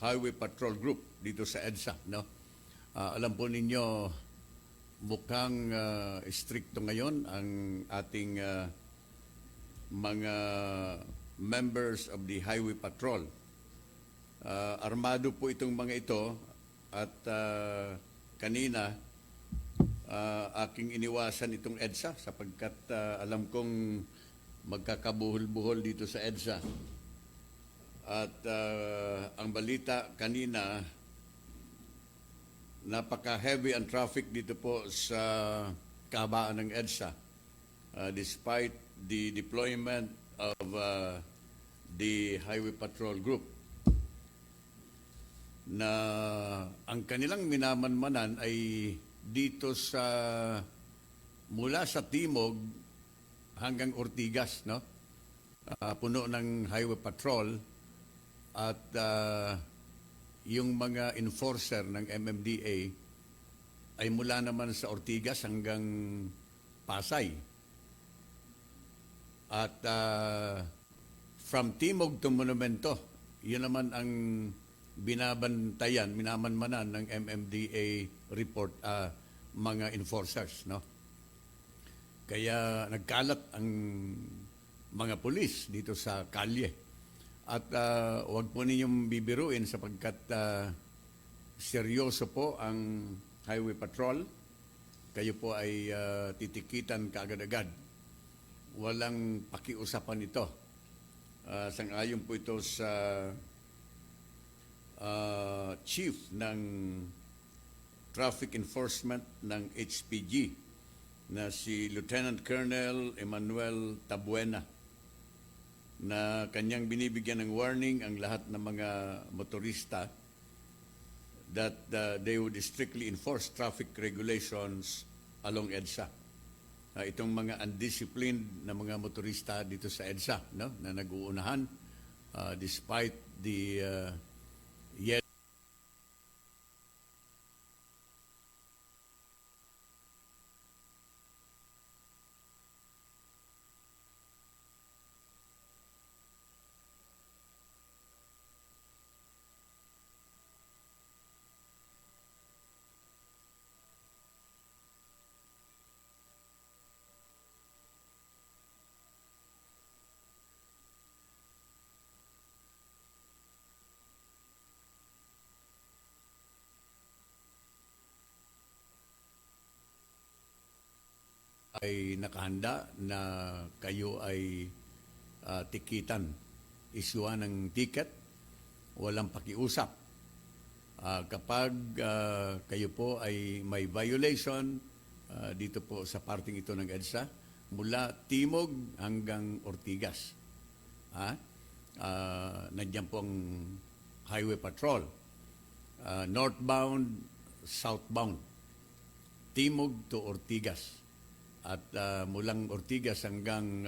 Highway Patrol Group dito sa EDSA, no? Alam po ninyo, mukhang stricto ngayon ang ating mga members of the Highway Patrol. Armado po itong mga ito at kanina aking iniwasan itong EDSA sapagkat alam kong magkakabuhol-buhol dito sa EDSA. At ang balita kanina, napaka-heavy ang traffic dito po sa kahabaan ng EDSA despite the deployment of the Highway Patrol Group na ang kanilang minamanmanan ay dito sa mula sa timog hanggang Ortigas, no? Puno ng Highway Patrol at yung mga enforcer ng MMDA ay mula naman sa Ortigas hanggang Pasay. At from Timog to Monumento, yun naman ang binabantayan, minamanmanan ng MMDA report, mga enforcers, no? Kaya nagkalat ang mga pulis dito sa kalye. At huwag po ninyong bibiruin sapagkat seryoso po ang Highway Patrol. Kayo po ay titikitan kaagad-agad. Walang pakiusapan ito. Sang-ayon po ito sa chief ng Traffic Enforcement ng HPG na si Lieutenant Colonel Emmanuel Tabuena, na kanyang binibigyan ng warning ang lahat ng mga motorista that they would strictly enforce traffic regulations along EDSA. Itong mga undisciplined na mga motorista dito sa EDSA, no, na nag-uunahan despite the ay nakahanda na kayo ay tikitan, isyuhan ng ticket, walang pakiusap. Kapag kayo po ay may violation dito po sa parting ito ng EDSA, mula Timog hanggang Ortigas, nandiyan po ang Highway Patrol, northbound, southbound, Timog to Ortigas. At mulang Ortigas hanggang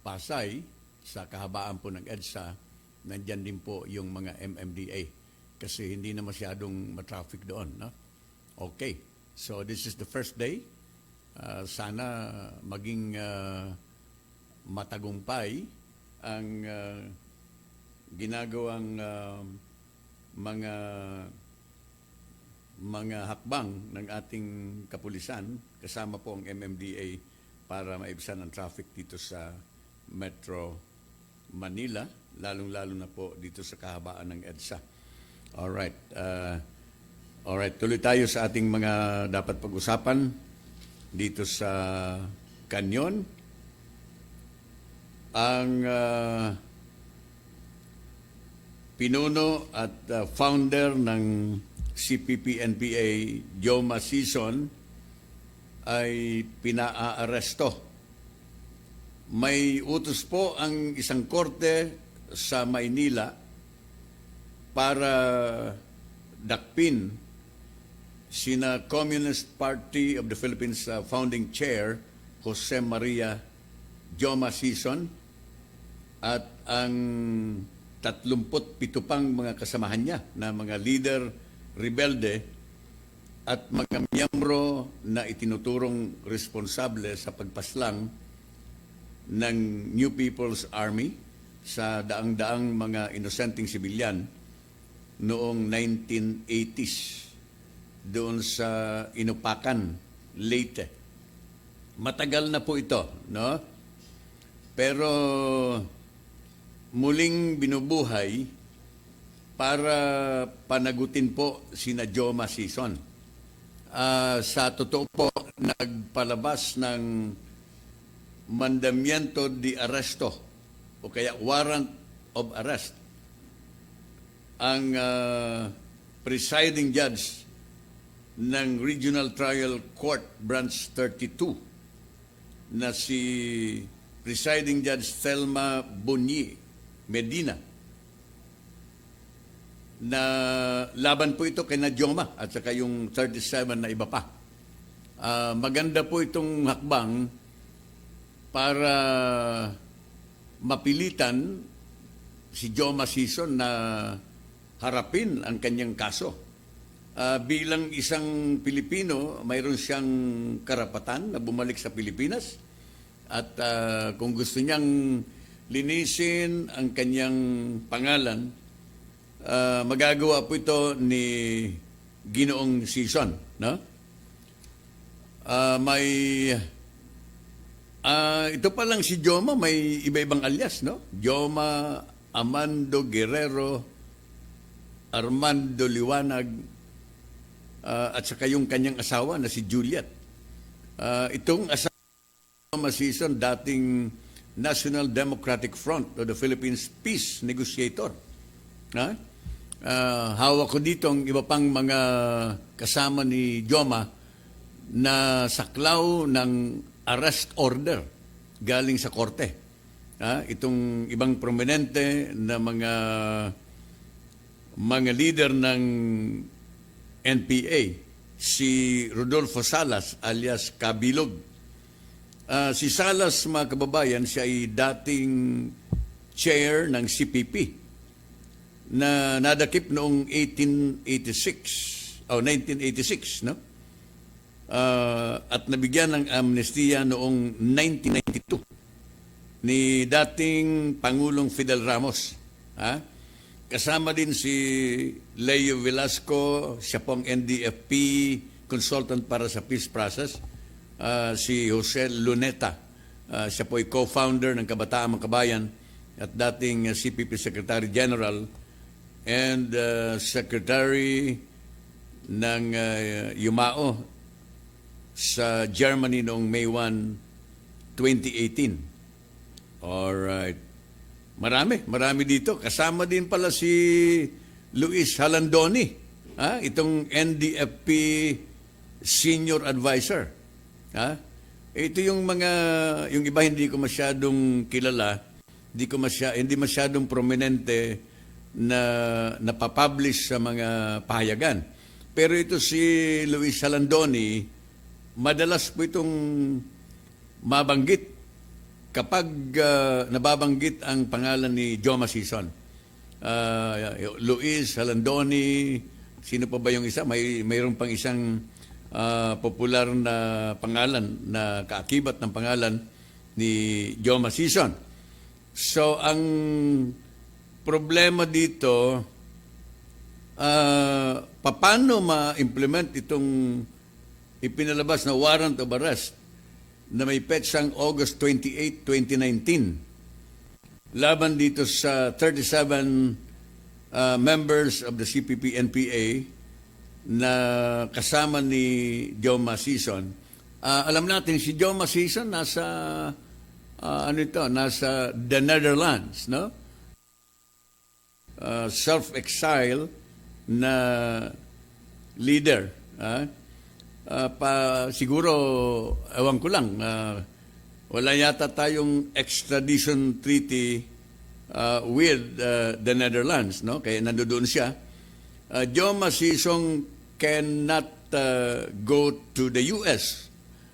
Pasay, sa kahabaan po ng EDSA, nandyan din po yung mga MMDA. Kasi hindi na masyadong matraffic doon, no? Okay, so this is the first day. Sana maging matagumpay ang ginagawang mga hakbang ng ating kapulisan, kasama po ang MMDA, para maibsan ang traffic dito sa Metro Manila, lalong-lalo na po dito sa kahabaan ng EDSA. Alright. Alright, tuloy tayo sa ating mga dapat pag-usapan dito sa KANYON. Ang pinuno at founder ng CPP-NPA, Joma Sison, ay pinaaresto. May utos po ang isang korte sa Maynila para dakpin sina Communist Party of the Philippines founding chair Jose Maria Joma Sison at ang 37 pang mga kasamahan niya na mga leader rebelde at mga miyembro na itinuturong responsable sa pagpaslang ng New People's Army sa daang-daang mga inosenteng sibilyan noong 1980s doon sa Inupakan, Leyte. Matagal na po ito, no? Pero muling binubuhay para panagutin po sina Joma Sison. Sa totoo po, nagpalabas ng mandamiento de arresto o kaya warrant of arrest ang presiding judge ng Regional Trial Court Branch 32 na si presiding judge Thelma Bonyi Medina, na laban po ito kay Joma at saka yung 37 na iba pa. Maganda po itong hakbang para mapilitan si Joma Sison na harapin ang kanyang kaso. Bilang isang Pilipino, mayroon siyang karapatan na bumalik sa Pilipinas at kung gusto niyang linisin ang kanyang pangalan, magagawa po ito ni Ginoong Sison, no? Ito pa lang si Joma, may iba-ibang alias, no? Joma, Amando Guerrero, Armando Liwanag, at saka yung kanyang asawa na si Juliet. Itong asawa Joma Sison, dating National Democratic Front of the Philippines Peace Negotiator. Hawak ko dito ang iba pang mga kasama ni Joma na saklaw ng arrest order galing sa korte. Itong ibang prominente na mga leader ng NPA, si Rodolfo Salas alias Kabilog. Si Salas, mga kababayan, siya ay dating chair ng CPP na nadakip noong 1986, no? At nabigyan ng amnestiya noong 1992 ni dating Pangulong Fidel Ramos. Kasama din si Leo Velasco, siya pong NDFP consultant para sa peace process. Si Jose Luneta, siya po ay co-founder ng Kabataang Kabayan at dating CPP Secretary General and Secretary ng Yumao sa Germany noong May 1, 2018. Alright. Marami dito. Kasama din pala si Luis Halandoni, itong NDFP Senior Advisor. Ito yung yung iba hindi ko masyadong kilala, hindi masyadong prominente na napapublish sa mga pahayagan. Pero ito si Luis Halandoni, madalas po itong mabanggit kapag nababanggit ang pangalan ni Joma Sison. Luis Halandoni, sino pa ba yung isa? Mayroon pang isang popular na pangalan, na kaakibat ng pangalan ni Joma Sison. So, ang problema dito, paano ma-implement itong ipinalabas na warrant of arrest na may petsang August 28, 2019 laban dito sa 37 members of the CPP-NPA na kasama ni Joma Sison. Alam natin si Joma Sison nasa the Netherlands, no? Self-exile na leader. Siguro, ewan ko lang, wala yata tayong extradition treaty with the Netherlands, no? Kaya nandoon siya. Joma Sison cannot go to the US.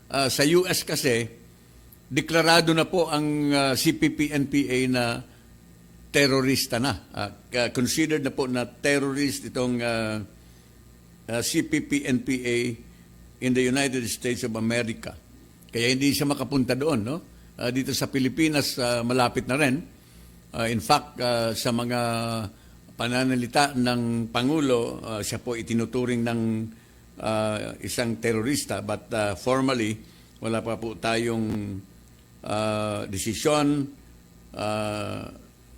Sa US kasi, deklarado na po ang CPP-NPA na terorista na. Considered na po na terrorist itong CPP-NPA in the United States of America. Kaya hindi siya makapunta doon, no? Dito sa Pilipinas, malapit na rin. In fact, sa mga pananalita ng Pangulo, siya po itinuturing ng isang terorista, but formally wala pa po tayong desisyon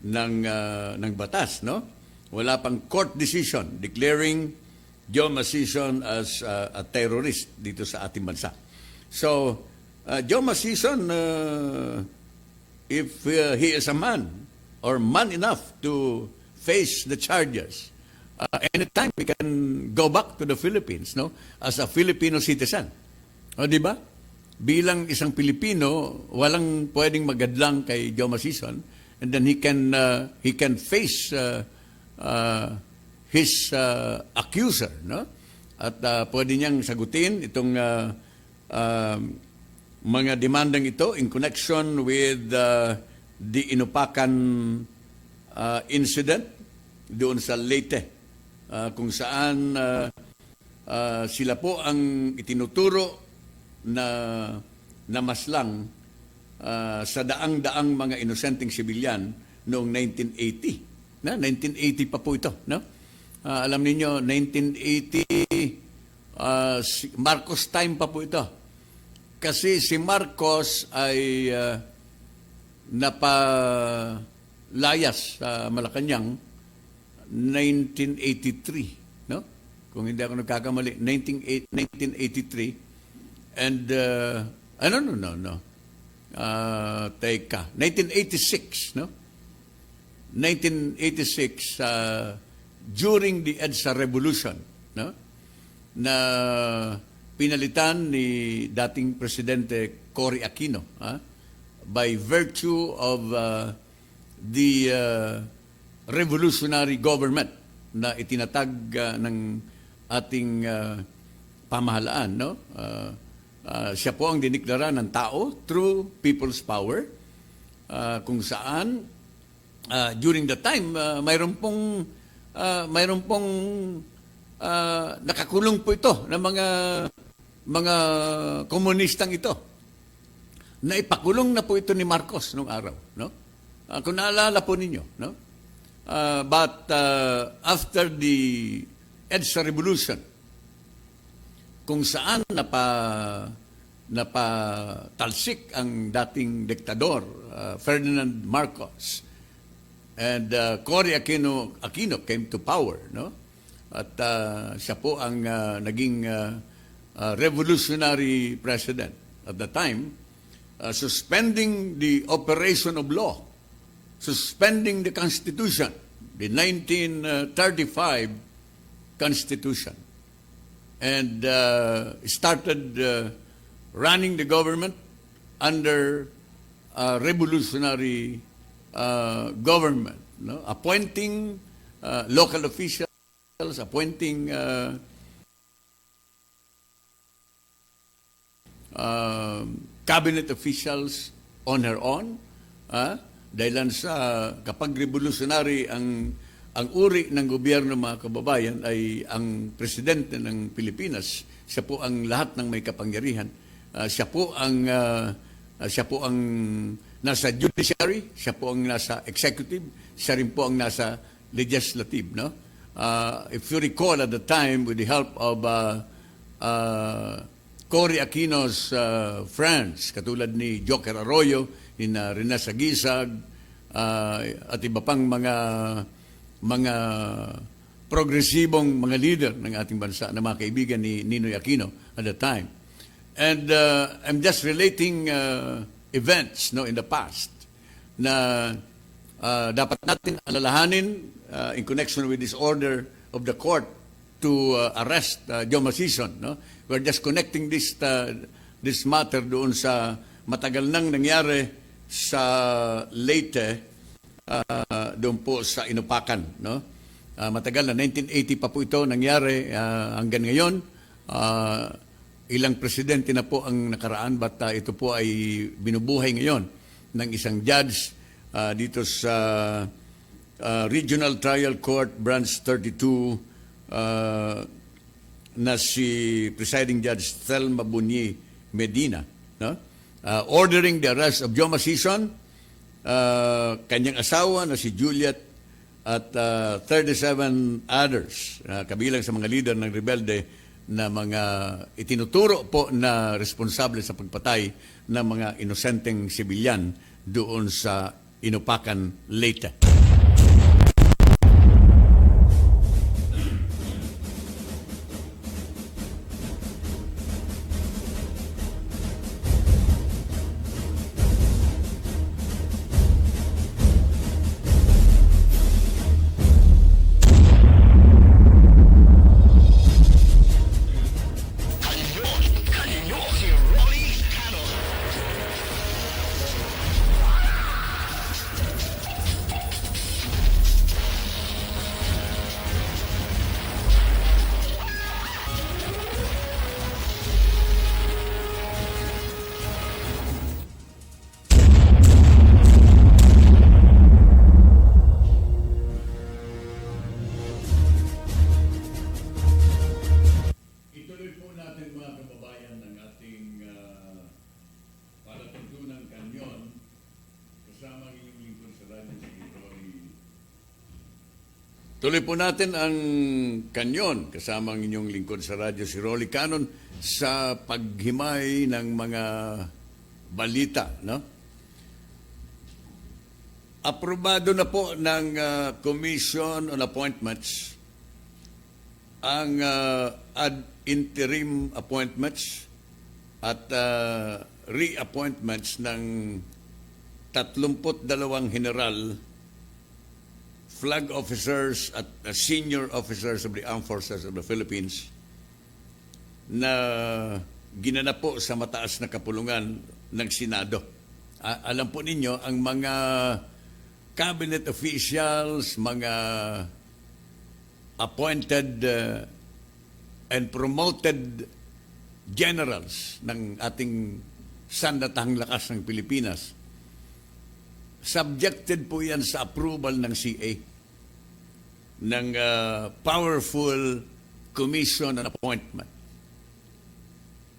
ng batas, no? Wala pang court decision declaring Joe Masison as a terrorist dito sa ating bansa. So, Joe Masison, if he is a man or man enough to face the charges, anytime we can go back to the Philippines, no, as a Filipino citizen. O, di ba? Bilang isang Pilipino, walang pwedeng magadlang kay Joe Masison, and then he can face his accuser, no? At pwede niyang sagutin itong mga demandang ito in connection with the Inupakan incident doon sa Leyte, kung saan sila po ang itinuturo na namaslang sa daang-daang mga inosenteng sibilyan noong 1980. 1980 pa po ito, no? Alam niyo, 1980, Marcos time pa po ito. Kasi si Marcos ay napalayas sa Malacanang 1983, no? Kung hindi ako nagkakamali, 1983. And no. Teka, 1986, no? 1986, during the EDSA Revolution, no? Na pinalitan ni dating Presidente Cory Aquino, by virtue of the revolutionary government na itinatag ng ating pamahalaan, no? Siya po ang diniklara ng tao through people's power, kung saan during the time mayroon pong nakakulong po ito ng mga komunistang ito. Naipakulong na po ito ni Marcos nung araw, no? Kung naalala po ninyo, no? But after the EDSA Revolution, kung saan napatalsik ang dating diktador, Ferdinand Marcos, and Cory Aquino came to power, no? At siya po ang naging revolutionary president at the time, suspending the operation of law, suspending the Constitution, the 1935 Constitution, and started running the government under revolutionary government, no? Appointing local officials, appointing cabinet officials on her own, dahil sa kapag revolutionary ang uri ng gobyerno, mga kababayan, ay ang presidente ng Pilipinas. Siya po ang lahat ng may kapangyarihan. Siya po ang nasa judiciary, siya po ang nasa executive, siya rin po ang nasa legislative, no? If you recall at the time, with the help of Cory Aquino's friends, katulad ni Joker Arroyo, ni Rina Sagisag, at iba pang mga progresibong mga leader ng ating bansa na mga kaibigan ni Ninoy Aquino at the time. And I'm just relating events, no, in the past na dapat natin alalahanin in connection with this order of the court to arrest Joe Masison, no? We're just connecting this matter doon sa matagal nang nangyari sa Leyte, doon po sa Inupakan, no? Matagal na, 1980 pa po ito nangyari, hanggang ngayon. Ilang presidente na po ang nakaraan, but ito po ay binubuhay ngayon ng isang judge dito sa Regional Trial Court Branch 32, na si Presiding Judge Thelma Bunyi Medina, no? Ordering the arrest of Joe Masison, kanyang asawa na si Juliet at 37 others, kabilang sa mga leader ng rebelde na mga itinuturo po na responsable sa pagpatay ng mga inosenteng sibilyan doon sa Inupakan, Leyte. Ituloy po natin mga kababayan ng ating palatuntunang kanyon kasama ang inyong lingkod sa radyo si Rory. Tuloy po natin ang kanyon kasama ang inyong lingkod sa radyo si Rolly Canon sa paghimay ng mga balita, no? Aprobado na po ng Commission on Appointments ang ad interim appointments at reappointments ng 32 general, flag officers at senior officers of the Armed Forces of the Philippines na ginanap po sa mataas na kapulungan ng Senado. Alam po ninyo, ang mga cabinet officials, mga appointed and promoted generals ng ating sandatahang lakas ng Pilipinas, subjected po yan sa approval ng CA, ng powerful commission on appointment.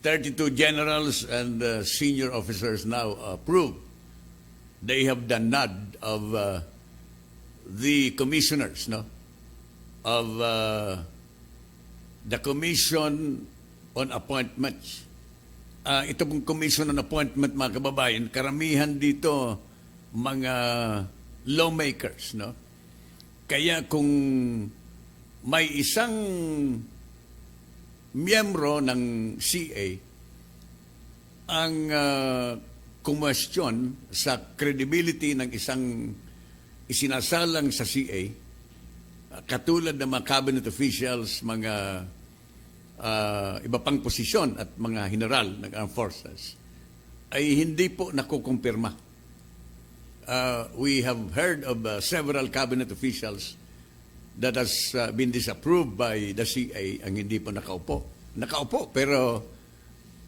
32 generals and senior officers now approved. They have the nod of the commissioners, no? Of the Commission on Appointments. Ito pong Commission on Appointment, mga kababayan, karamihan dito mga lawmakers, no? Kaya kung may isang miyembro ng CA ang kumwestiyon sa credibility ng isang isinasalang sa CA, katulad ng mga cabinet officials, mga iba pang posisyon at mga general ng armed forces, ay hindi po nakukumpirma. We have heard of several cabinet officials that has been disapproved by the CA ang hindi po nakaupo. Nakaupo pero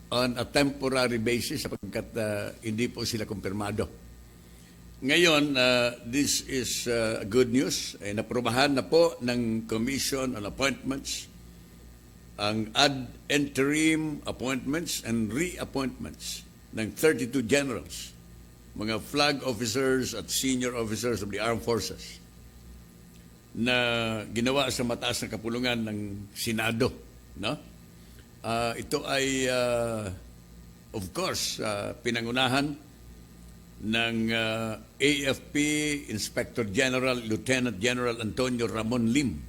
on a temporary basis sapagkat hindi po sila kumpirmado. Ngayon, this is good news. Naprobahan na po ng Commission on Appointments ang ad interim appointments and reappointments ng 32 generals, mga flag officers at senior officers of the armed forces na ginawa sa mataas na kapulungan ng Senado, no? Ito ay of course pinangunahan ng AFP Inspector General Lieutenant General Antonio Ramon Lim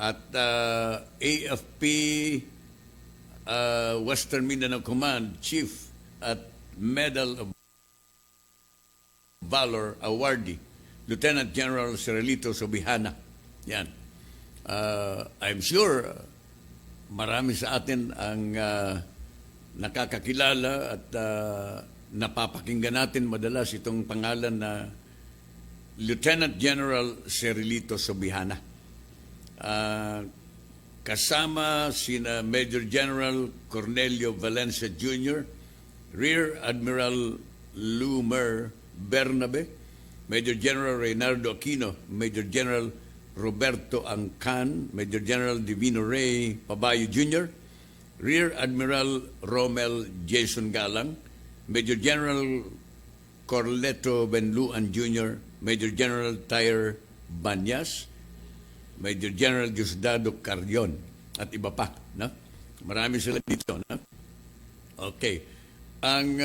at AFP Western Mindanao Command Chief at Medal of Valor awardee Lieutenant General Cirelito Sobihana. Yan. I'm sure marami sa atin ang nakakakilala at napapakinggan natin madalas itong pangalan na Lieutenant General Cirelito Sobihana. Kasama sina Major General Cornelio Valencia Jr., Rear Admiral Lumer Bernabe, Major General Reynaldo Aquino, Major General Roberto Angcan, Major General Divino Rey Pabayo Jr., Rear Admiral Romel Jason Galang, Major General Corleto Benluan Jr., Major General Tyre Banyas, Major General Diosdado Carrion, at iba pa. No? Marami sila dito. No? Okay. Ang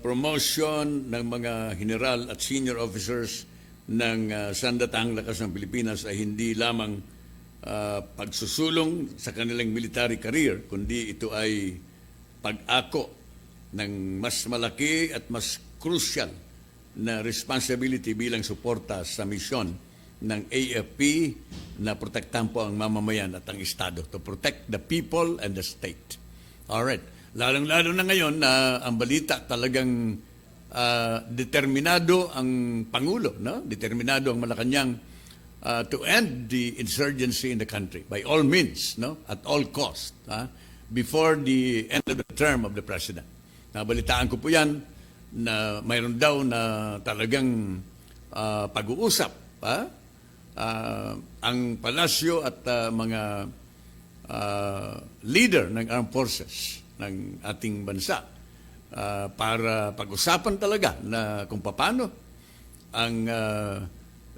promotion ng mga general at senior officers ng Sandatahang Lakas ng Pilipinas ay hindi lamang pagsusulong sa kanilang military career, kundi ito ay pag-ako ng mas malaki at mas crucial na responsibility bilang suporta sa misyon ng AFP na protektahan po ang mamamayan at ang Estado, to protect the people and the state. Alright. Lalong-lalo na ngayon na ang balita talagang determinado ang Pangulo, no? Determinado ang Malacanang to end the insurgency in the country by all means, no? At all cost, before the end of the term of the President. Nabalitaan ko po yan na mayroon daw na talagang pag-uusap ang palasyo at mga leader ng armed forces ng ating bansa para pag-usapan talaga na kung paano ang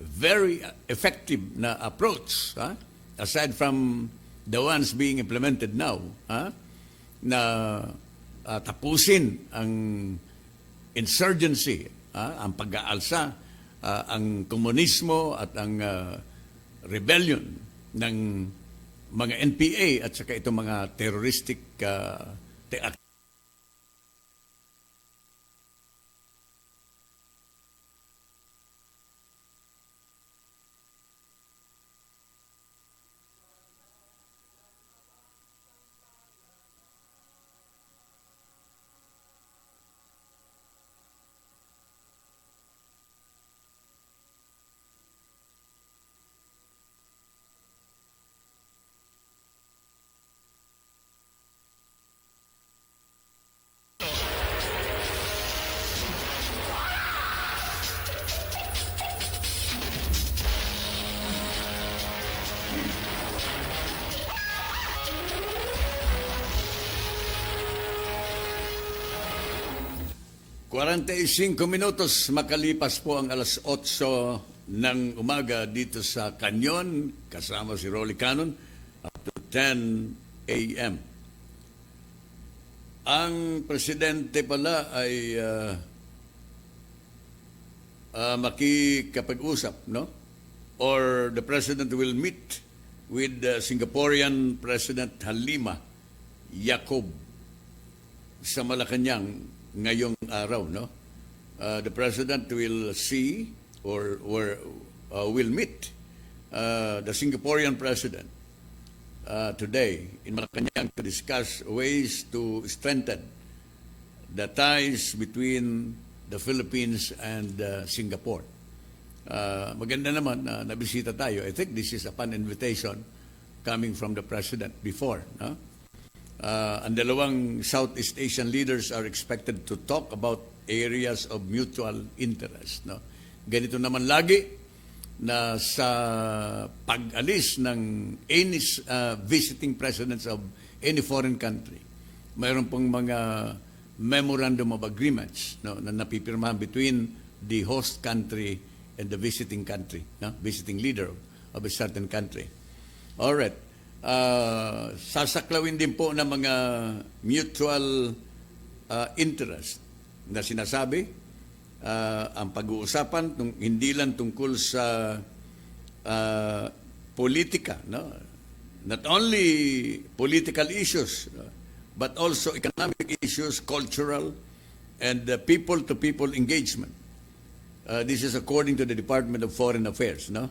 very effective na approach, aside from the ones being implemented now, na tapusin ang insurgency, ang pag-aalsa, ang komunismo at ang rebellion ng mga NPA at saka itong mga terroristic activities. 45 minutos makalipas po ang alas 8 ng umaga dito sa KANYON, kasama si Rolly Canon, up to 10 a.m. Ang presidente pala ay makikapag-usap, no? Or the president will meet with Singaporean President Halima Yacob sa Malacanang ngayong araw, no? The president will see or will meet the Singaporean president today in Malacanang to discuss ways to strengthen the ties between the Philippines and Singapore. Maganda naman na nabisita tayo. I think this is upon invitation coming from the president before, no? Ang dalawang Southeast Asian leaders are expected to talk about areas of mutual interest, no? Ganito naman lagi na sa pag-alis ng any visiting presidents of any foreign country, mayroon pong mga memorandum of agreements, no, na napipirmahan between the host country and the visiting country, no? Visiting leader of a certain country. All right. Sasaklawin din po ng mga mutual interest na sinasabi, ang pag-uusapan hindi lang tungkol sa politika, no? Not only political issues, but also economic issues, cultural, and people-to-people engagement. This is according to the Department of Foreign Affairs, no?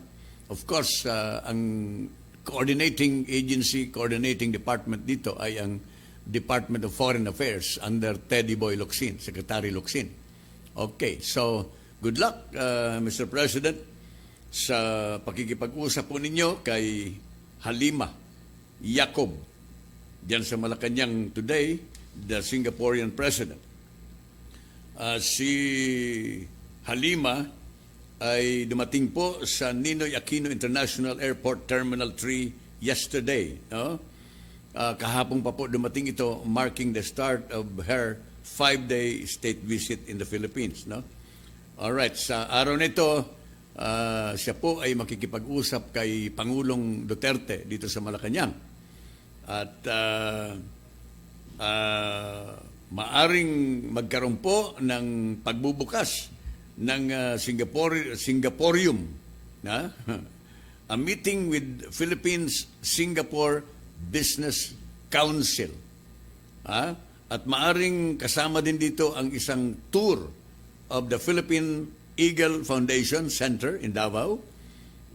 Of course, ang coordinating agency, coordinating department dito ay ang Department of Foreign Affairs under Teddy Boy Locsin, Secretary Locsin. Okay, so good luck, Mr. President, sa pakikipag-usap po ninyo kay Halima Yacob diyan sa Malacanang today, the Singaporean President. Si Halima ay dumating po sa Ninoy Aquino International Airport Terminal 3 yesterday, no? Kahapon pa po dumating ito, marking the start of her 5-day state visit in the Philippines, no? All right, sa araw nito siya po ay makikipag-usap kay Pangulong Duterte dito sa Malacanang. At maaring magkaroon po ng pagbubukas ng Singaporeum, na a meeting with Philippines-Singapore Business Council. At maaring kasama din dito ang isang tour of the Philippine Eagle Foundation Center in Davao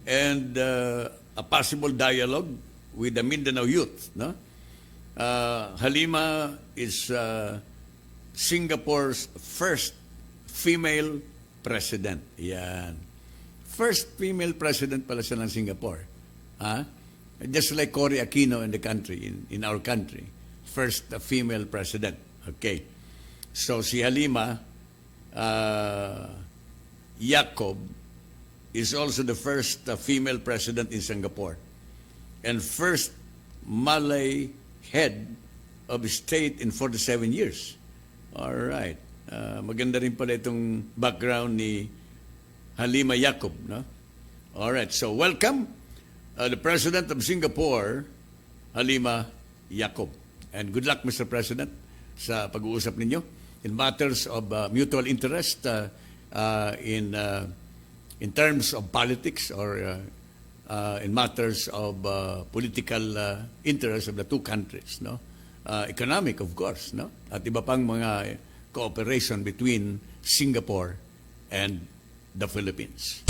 and a possible dialogue with the Mindanao youth. No? Halima is Singapore's first female president. Yan. First female president pala siya ng Singapore. Just like Cory Aquino in the country, in our country. First female president. Okay. So si Halima Jacob is also the first female president in Singapore and first Malay head of state in 47 years. All right. Maganda rin pala itong background ni Halima Jacob, no? All right. So welcome the President of Singapore, Halima Jacob. And good luck, Mr. President, sa pag-uusap ninyo in matters of mutual interest in terms of politics or in matters of political interest of the two countries, no? Economic, of course, no? At iba pang mga cooperation between Singapore and the Philippines.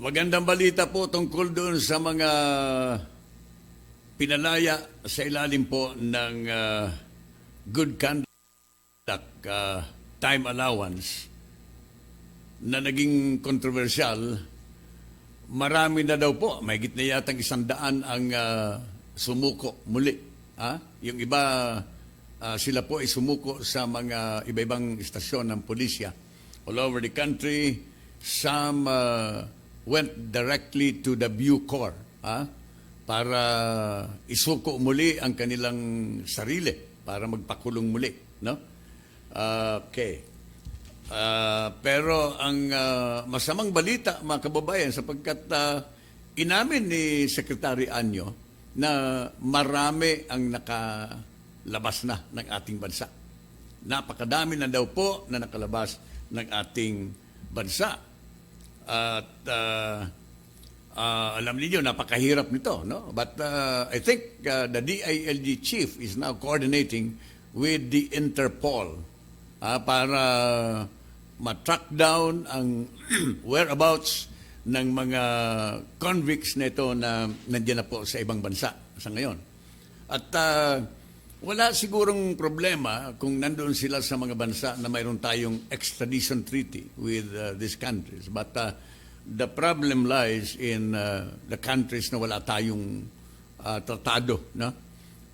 Magandang balita po tungkol doon sa mga pinalaya sa ilalim po ng good conduct time allowance na naging kontrobersyal. Marami na daw po, mahigit na yatang 100 ang sumuko muli. Yung iba, sila po ay sumuko sa mga iba-ibang istasyon ng pulisya all over the country. Some went directly to the Bucor para isuko muli ang kanilang sarili para magpakulong muli, no? Okay. Pero ang masamang balita, mga kababayan, sapagkat inamin ni Secretary Anyo na marami ang nakalabas na ng ating bansa. Napakadami na daw po na nakalabas ng ating bansa. At alam niyo, napakahirap nito, no? But I think the DILG chief is now coordinating with the Interpol para ma-track down ang whereabouts ng mga convicts nito na nandiyan na po sa ibang bansa sa ngayon. At wala sigurong problema kung nandoon sila sa mga bansa na mayroon tayong extradition treaty with these countries. But the problem lies in the countries na wala tayong tratado, no?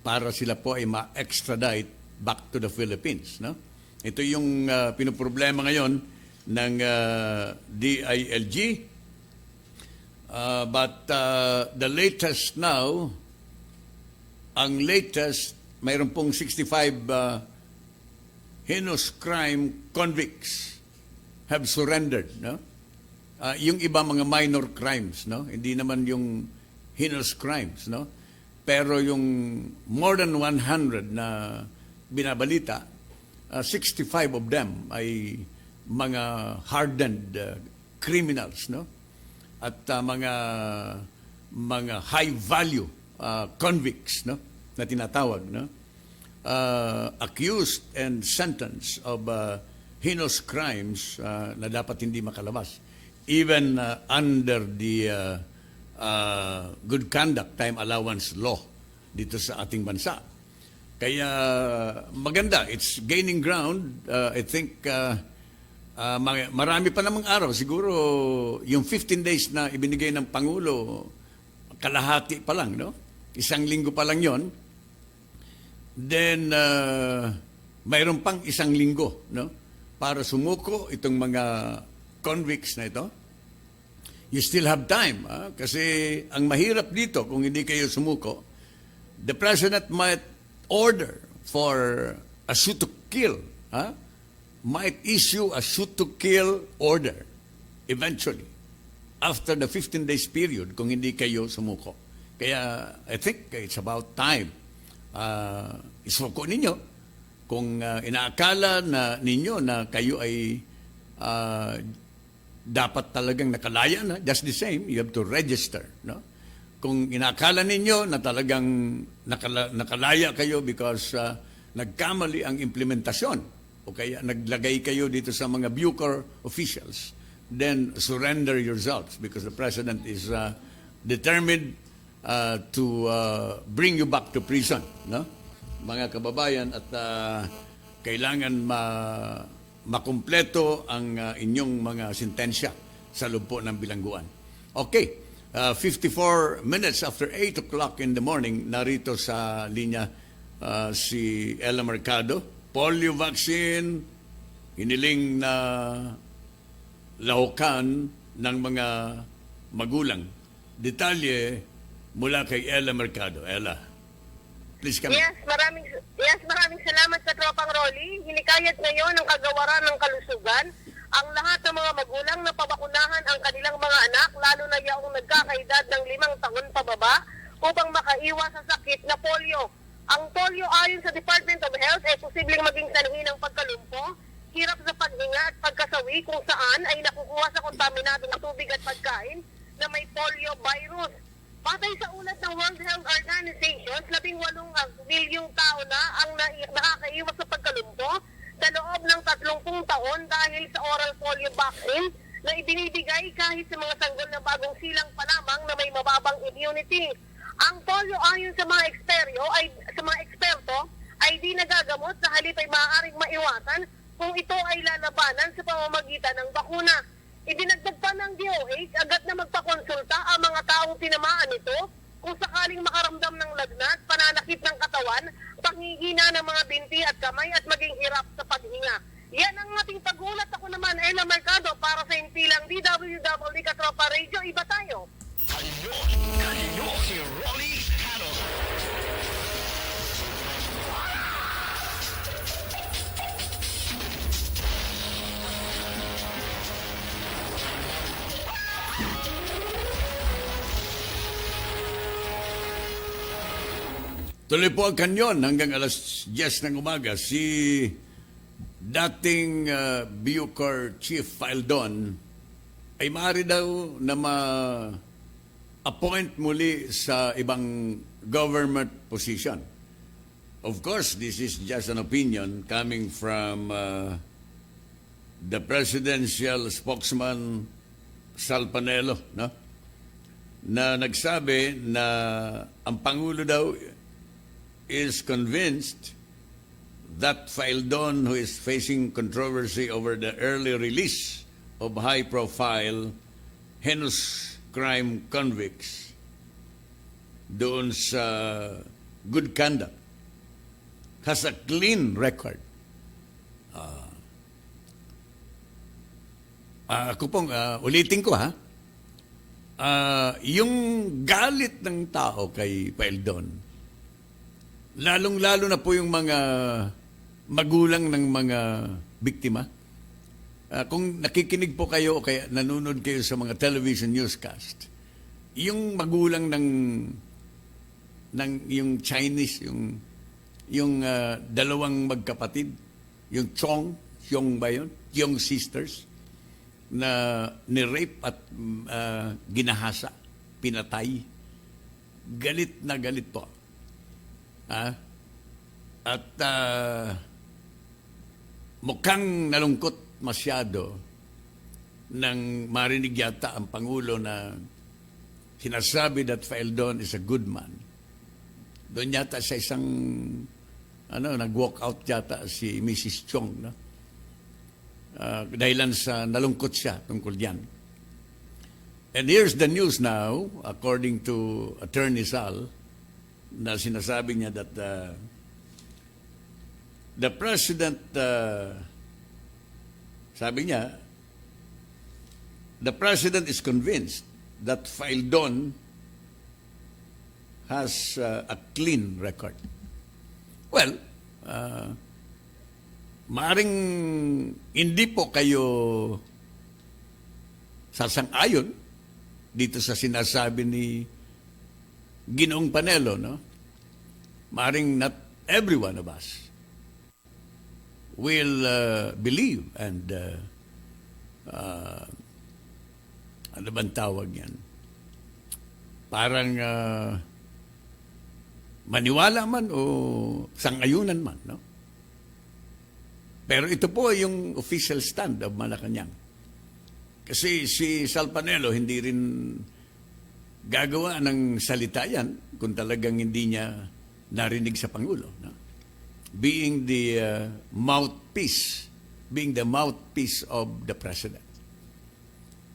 Para sila po ay ma-extradite back to the Philippines, no? Ito yung pinoproblema ngayon ng DILG. But the latest now, ang latest, mayroon pong 65 heinous crime convicts have surrendered, no? Yung iba mga minor crimes, no? Hindi naman yung heinous crimes, no? Pero yung more than 100 na binabalita, 65 of them ay mga hardened criminals, no? At mga high value convicts, no? Na tinatawag, no? Accused and sentenced of heinous crimes na dapat hindi makalabas, even under the good conduct, time allowance law dito sa ating bansa. Kaya maganda, it's gaining ground. I think marami pa namang araw. Siguro yung 15 days na ibinigay ng Pangulo, kalahati pa lang, no? Isang linggo pa lang yon. Then, mayroon pang isang linggo, no? Para sumuko itong mga convicts na ito. You still have time. Kasi ang mahirap dito, kung hindi kayo sumuko, the President might order for a shoot to kill. Might issue a shoot to kill order eventually after the 15 days period kung hindi kayo sumuko. Kaya I think it's about time. Isuko ninyo kung inaakala na ninyo na kayo ay dapat talagang nakalaya na, just the same, you have to register, no? Kung inaakala ninyo na talagang nakalaya kayo because nagkamali ang implementasyon o kaya naglagay kayo dito sa mga Bucor officials, then surrender yourselves because the President is determined to bring you back to prison, no? Mga kababayan, at kailangan makumpleto ang inyong mga sentensya sa loob po ng bilangguan. Okay, 54 minutes after 8 o'clock in the morning, narito sa linya si Ella Mercado. Polio vaccine, hiniling na lahukan ng mga magulang. Detalye mula kay Ella Mercado. Ella, please come. Yes, maraming salamat sa Katropang Rolly. Hinikayat ngayon ng kagawaran ng kalusugan ang lahat ng mga magulang na pabakunahan ang kanilang mga anak, lalo na yaong nagkakaedad ng 5 taon pababa, upang makaiwas sa sakit na polio. Ang polio ayon sa Department of Health ay posibleng maging sanhi ng pagkalumpo, hirap sa paghinga at pagkasawi kung saan ay nakukuha sa kontaminadong tubig at pagkain na may polio virus. Batay sa ulat ng World Health Organization, 18 milyong tao na ang nakakaiwas sa pagkalumpo sa loob ng 30 taon dahil sa oral polio vaccine na ibinibigay kahit sa mga sanggol na bagong silang pa lamang na may mababang immunity. Ang polio ayon sa mga eksperto ay di nagagamot, sa halip ay maaaring maiwasan kung ito ay lalabanan sa pamamagitan ng bakuna. Idinagdag pa ng DOH agad na magpakonsulta ang mga taong tinamaan nito kung sakaling makaramdam ng lagnat, pananakit ng katawan, panghihina ng mga binti at kamay at maging hirap sa paghinga. Yan ang ating pagulat. Ako naman, Ella Mercado, para sa Intilang DWW Katropa Radio. Iba tayo. Kanyon si Rolly Canon. Tuloy po ang Kanyon hanggang alas 10 ng umaga. Si dating Bucor Chief Faldon ay maaari daw na ma-appoint muli sa ibang government position. Of course, this is just an opinion coming from the presidential spokesman Sal Panelo, no? Na nagsabi na ang Pangulo daw is convinced that Faldon, who is facing controversy over the early release of high-profile heinous crime convicts doon sa good conduct, has a clean record. Ako pong, ulitin ko ha, yung galit ng tao kay Faldon, lalong-lalo na po yung mga magulang ng mga biktima. Kung nakikinig po kayo o kaya nanonood kayo sa mga television newscast, yung magulang ng yung Chinese, yung dalawang magkapatid, yung Chong ba yun? Yung sisters, na ni-rape at ginahasa, pinatay. Galit na galit po. At mukhang nalungkot masyado nang marinig yata ang Pangulo na sinasabi that Faeldon is a good man. Doon yata sa isang, nag-walk out yata si Mrs. Chong, no? Dahilan sa nalungkot siya tungkol yan. And here's the news now, according to Attorney Sal, na sinasabi niya that the President, sabi niya, the President is convinced that Faeldon has a clean record. Well, maaring hindi po kayo sasang-ayon dito sa sinasabi ni Ginoong Panelo, no? Maaring not every one of us will believe and ano bang tawag yan? Parang maniwala man o sangayunan man, no? Pero ito po yung official stand of Malacanang. Kasi si Sal Panelo hindi rin gagawa ng salita yan kung talagang hindi niya narinig sa Pangulo, no? Being the mouthpiece of the President.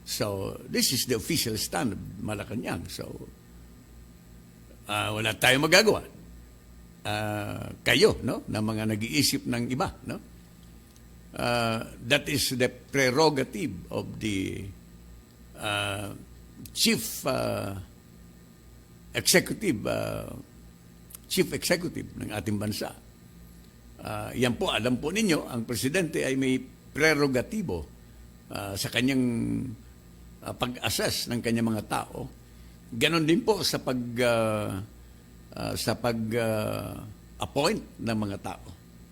So, this is the official stand of Malacanang. So, wala tayong magagawa. Kayo, no, na mga nag-iisip ng iba, no? That is the prerogative of the chief executive ng ating bansa. Yan po, alam po ninyo, ang presidente ay may prerogatibo sa kanyang pag-assess ng kanyang mga tao. Ganon din po sa pag-appoint ng mga tao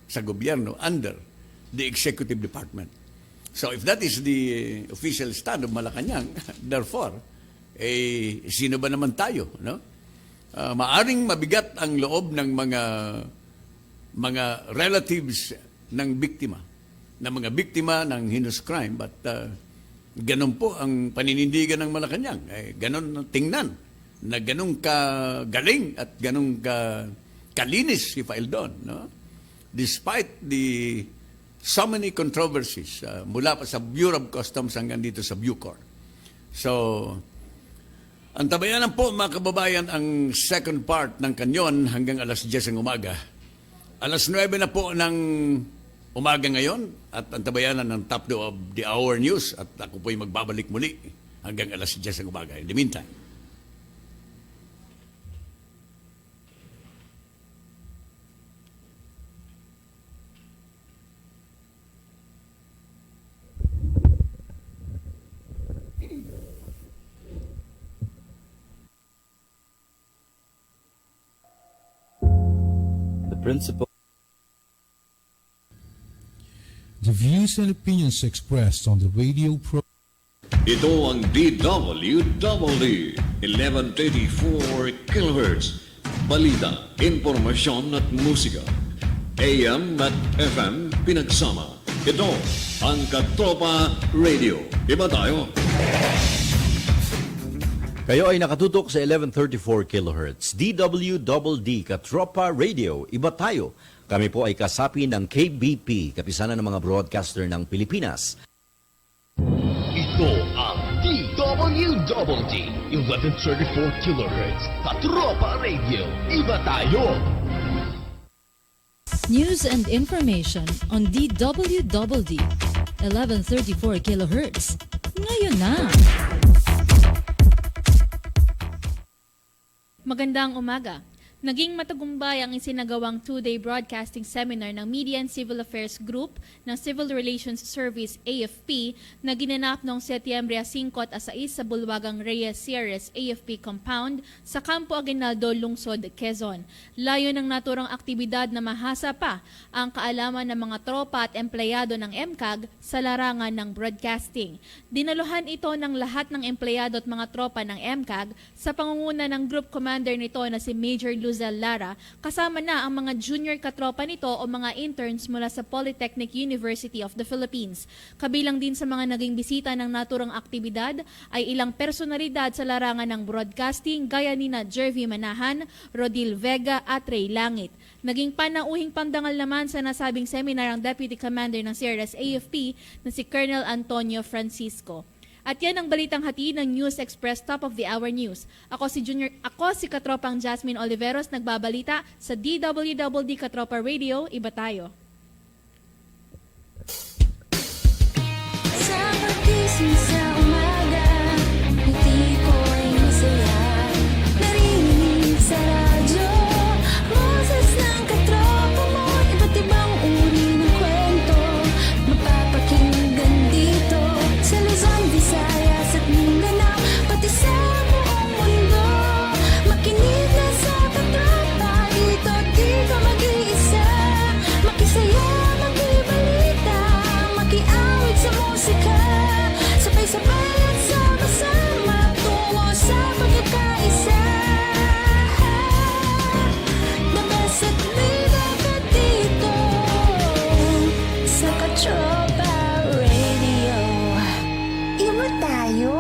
sa gobyerno under the executive department. So if that is the official stand of Malacanang, therefore, sino ba naman tayo, no? Maaring mabigat ang loob ng mga relatives ng biktima, ng mga biktima ng heinous crime, but ganon po ang paninindigan ng Malacanang. Ganon tingnan na ganon kagaling at ganon kalinis si Faeldon, no? Despite so many controversies mula pa sa Bureau of Customs hanggang dito sa Bucor. So, ang tabayanan po, mga kababayan, ang second part ng Kanyon hanggang alas 10 ng umaga. Alas 9 na po ng umaga ngayon at ang tabayanan ng top of the hour news at ako po'y magbabalik muli hanggang alas 10 ng umaga. In the meantime, principle. The views and opinions expressed on the radio program. Ito ang DWWD 1134 kHz. Balita, impormasyon at musika. AM at FM pinagsama. Ito ang Katropa Radio. Iba tayo. Kayo ay nakatutok sa 1134 kHz. DWDD Katropa Radio. Iba tayo. Kami po ay kasapi ng KBP, kapisanan ng mga broadcaster ng Pilipinas. Ito ang DWWD 1134 kHz. Katropa Radio. Iba tayo. News and information on DWWD 1134 kHz. Ngayon na. Magandang umaga. Naging matagumpay ang isinagawang 2-day broadcasting seminar ng Media and Civil Affairs Group ng Civil Relations Service AFP na ginanap noong Setyembre 5 at 6 sa Bulwagang Reyes Sierres AFP Compound sa Campo Aguinaldo, Lungsod, Quezon. Layo ng naturang aktibidad na mahasa pa ang kaalaman ng mga tropa at empleyado ng MCAG sa larangan ng broadcasting. Dinaluhan ito ng lahat ng empleyado at mga tropa ng MCAG sa pangunguna ng group commander nito na si Major Luzelle Lara, kasama na ang mga junior katropa nito o mga interns mula sa Polytechnic University of the Philippines. Kabilang din sa mga naging bisita ng naturang aktibidad ay ilang personalidad sa larangan ng broadcasting gaya nina Jervy Manahan, Rodil Vega at Ray Langit. Naging panauhing pandangal naman sa nasabing seminar ang Deputy Commander ng CRS-AFP na si Colonel Antonio Francisco. At yan ang balitang hati ng News Express Top of the Hour News. Ako si Katropang Jasmine Oliveros, nagbabalita sa DWDD Katropa Radio. Iba tayo. Sa pagising sa umaga, ngiti ko'y masaya. Narinig sa radyo, boses ng katropa mo. Iba't ibang uri ng kwento, mapapakinggan dito. Sa Luzon, Visayas at Mindanao, pati sa buong mundo. Makinig na sa katropa, dito di ka mag-iisa. Makisaya, makibalita, makiawit sa musika. Sabay-sabay at sama-sama tungo sa pagkakaisa. The best at bida ka dito sa Katropa Radio. Iba tayo.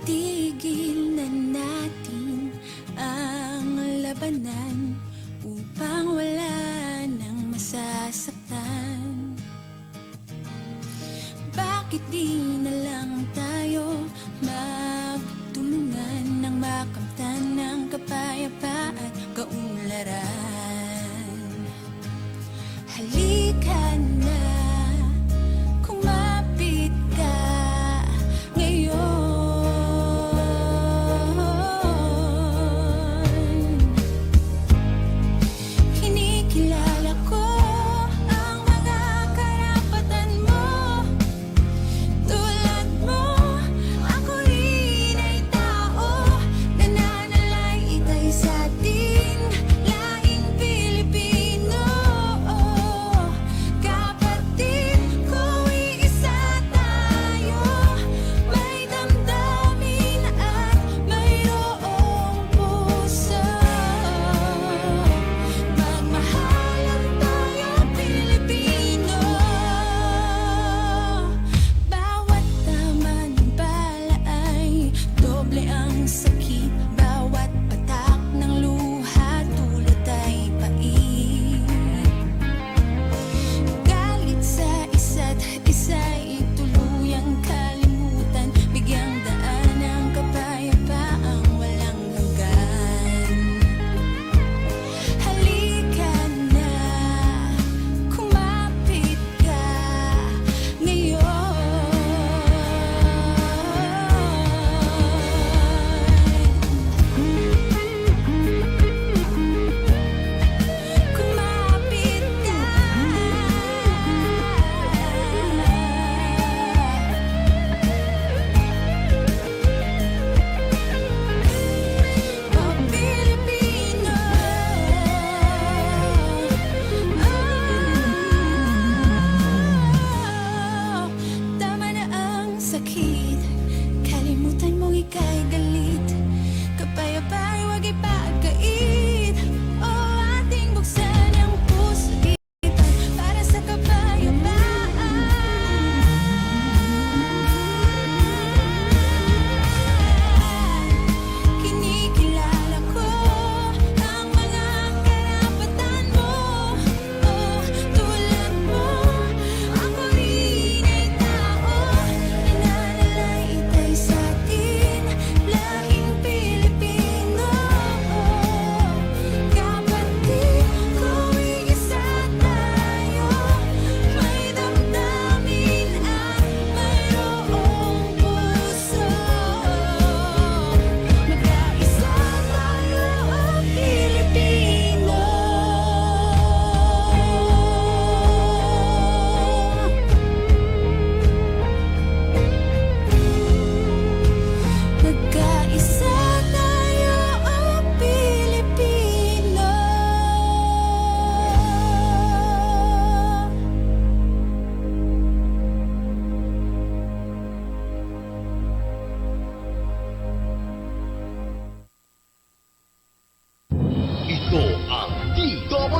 Itigil na natin ang labanan upang wala nang masasaktan. Bakit di na lang tayo magtulungan nang makamtan ng kapayapaan, kaunlaran? Halika na, kumapit ka ngayon. Kinikilala ko ang mga karapatan mo, tulad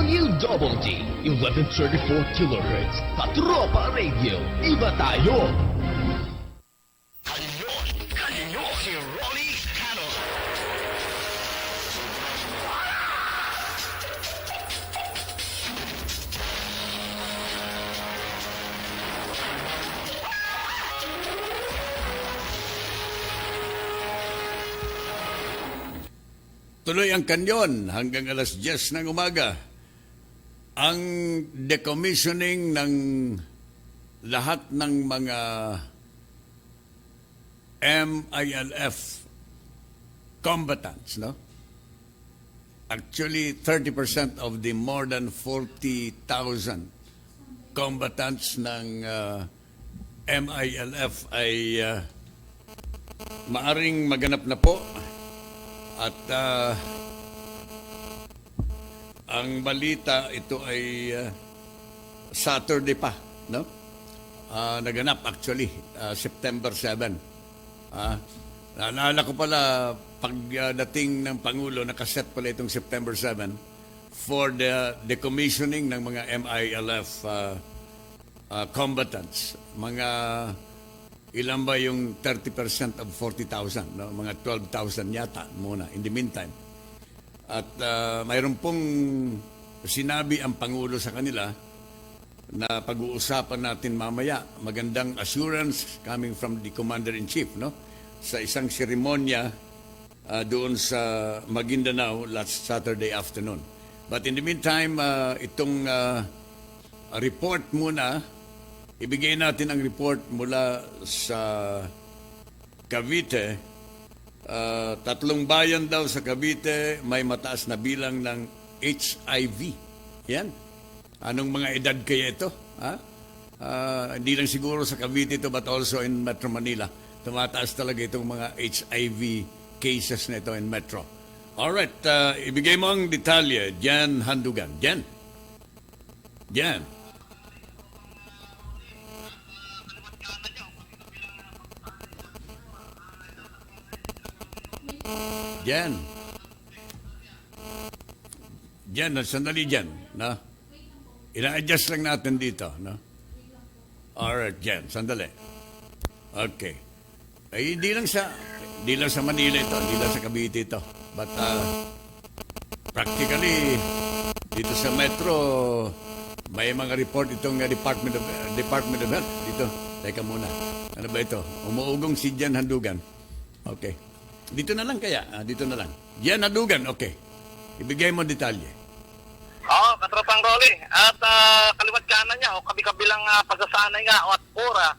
DWDD 1134 kHz Katropa Radio. Iba tayo! Kanyon si Rolly Canon. Tuloy ang kanyon hanggang alas 10 ng umaga. Ang decommissioning ng lahat ng mga MILF combatants, no? Actually, 30% of the more than 40,000 combatants ng MILF ay maaring maganap na po. At ang balita, ito ay Saturday pa, no? Naganap actually, September 7. Naalala ko pala, pagdating ng Pangulo, nakaset pala itong September 7 for the decommissioning ng mga MILF combatants. Mga ilan ba yung 30% of 40,000? No? Mga 12,000 yata muna in the meantime. At mayroon pong sinabi ang Pangulo sa kanila na pag-uusapan natin mamaya. Magandang assurance coming from the Commander-in-Chief, no? Sa isang seremonya doon sa Maguindanao last Saturday afternoon. But in the meantime, itong report muna, ibigay natin ang report mula sa Cavite. 3 bayan daw sa Cavite may mataas na bilang ng HIV. Yan. Anong mga edad kaya ito? Hindi lang siguro sa Cavite ito but also in Metro Manila. Tumataas talaga itong mga HIV cases na ito in Metro. Alright, ibigay mo ang detalye. Jan Handugan. Jan. Jan, sandali dyan, no? Ina-adjust lang natin dito, no? Alright, Jan, sandali. Okay. Ay, hindi lang sa Manila ito, hindi lang sa Cavite ito. But, practically, dito sa Metro, may mga report itong Department of Health. Dito, teka muna. Ano ba ito? Umuugong si Jan Handugan. Okay. Dito na lang kaya. Dito na lang. Jan Handugan, okay. Ibigay mo detalye. Katropang Rolly. At kaliwat kanan niya o kabi-kabilang pagsasanay nga o at pura,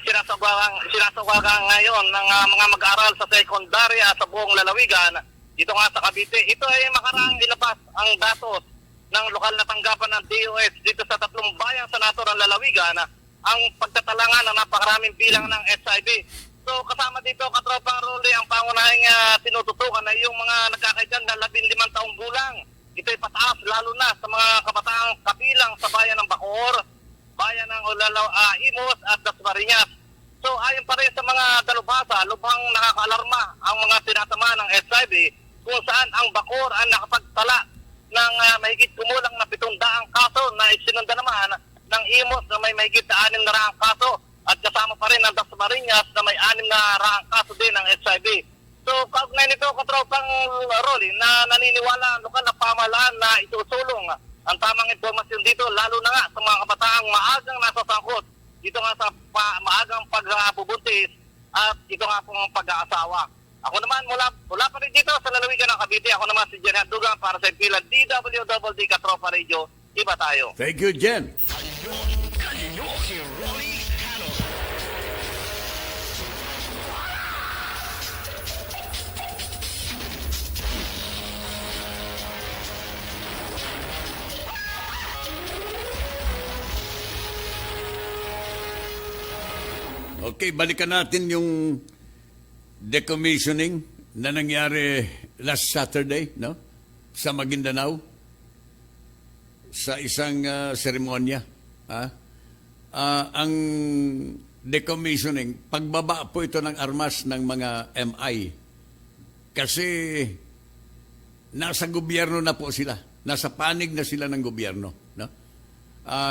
sinasagawa ngayon ng mga mag-aaral sa sekundarya sa buong lalawigan dito nga sa Cavite. Ito ay makaraang ilabas ang datos ng lokal na tanggapan ng DOS dito sa 3 bayan sa naturang lalawigan ang pagtatalangan ng napakaraming bilang ng HIV. So kasama dito, Katropang Rolly, ang pangunahing tinututukan ay yung mga nagkakaedad na 15 taong gulang. Ito'y pataas lalo na sa mga kabataang kabilang sa bayan ng Bacoor, bayan ng Imos at Dasmariñas. So ayon pa rin sa mga dalubhasa, lubhang nakakaalarma ang mga tinatama ng HIV kung saan ang Bacoor ang nakapagtala ng mahigit kumulang na 700 kaso na isinunda naman ng Imos na may mahigit na 600 kaso at kasama pa rin ang Dasmariñas na may 600 kaso din ng HIV. So kaugnay nito, Katropang Rolly, na naniniwala ang lokal na pamahalaan na itusulong ang tamang informasyon dito, lalo na nga sa mga kabataang maagang nasasangkot dito nga sa maagang pagbubuntis at ito nga pong pag-aasawa. Ako naman, mula pa rin dito sa lalawigan ng Cavite, ako naman si Jan Handugan para sa Pilan DWDD Katropa Radio. Iba tayo. Thank you, Jen. Kanyon si Rolly Canon. Okay, balikan natin yung decommissioning na nangyari last Saturday, no? Sa Maguindanao. Sa isang seremonya. Ang decommissioning, pagbaba po ito ng armas ng mga MI. Kasi nasa gobyerno na po sila. Nasa panig na sila ng gobyerno. No?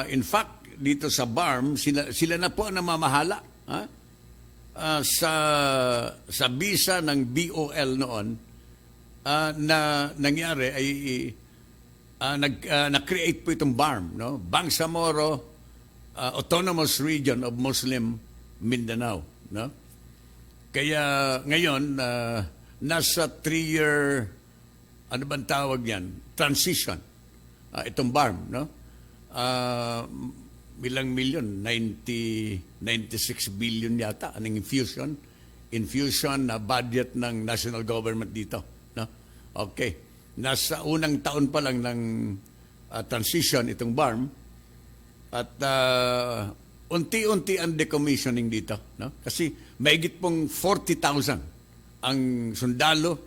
In fact, dito sa BARM, sila na po ang namamahala. Ha? Sa visa ng BOL noon, na nangyari ay na-create po itong BARM, no? Bangsamoro Autonomous Region of Muslim Mindanao. No? Kaya ngayon, nasa 3-year, ano bang tawag yan? Transition. Itong BARM, no? Bilang milyon? 96 billion yata. Anong infusion? Infusion na budget ng national government dito. No? Okay. Nasa unang taon pa lang ng transition itong BARM. At unti-unti ang decommissioning dito. No? Kasi mahigit pong 40,000 ang sundalo,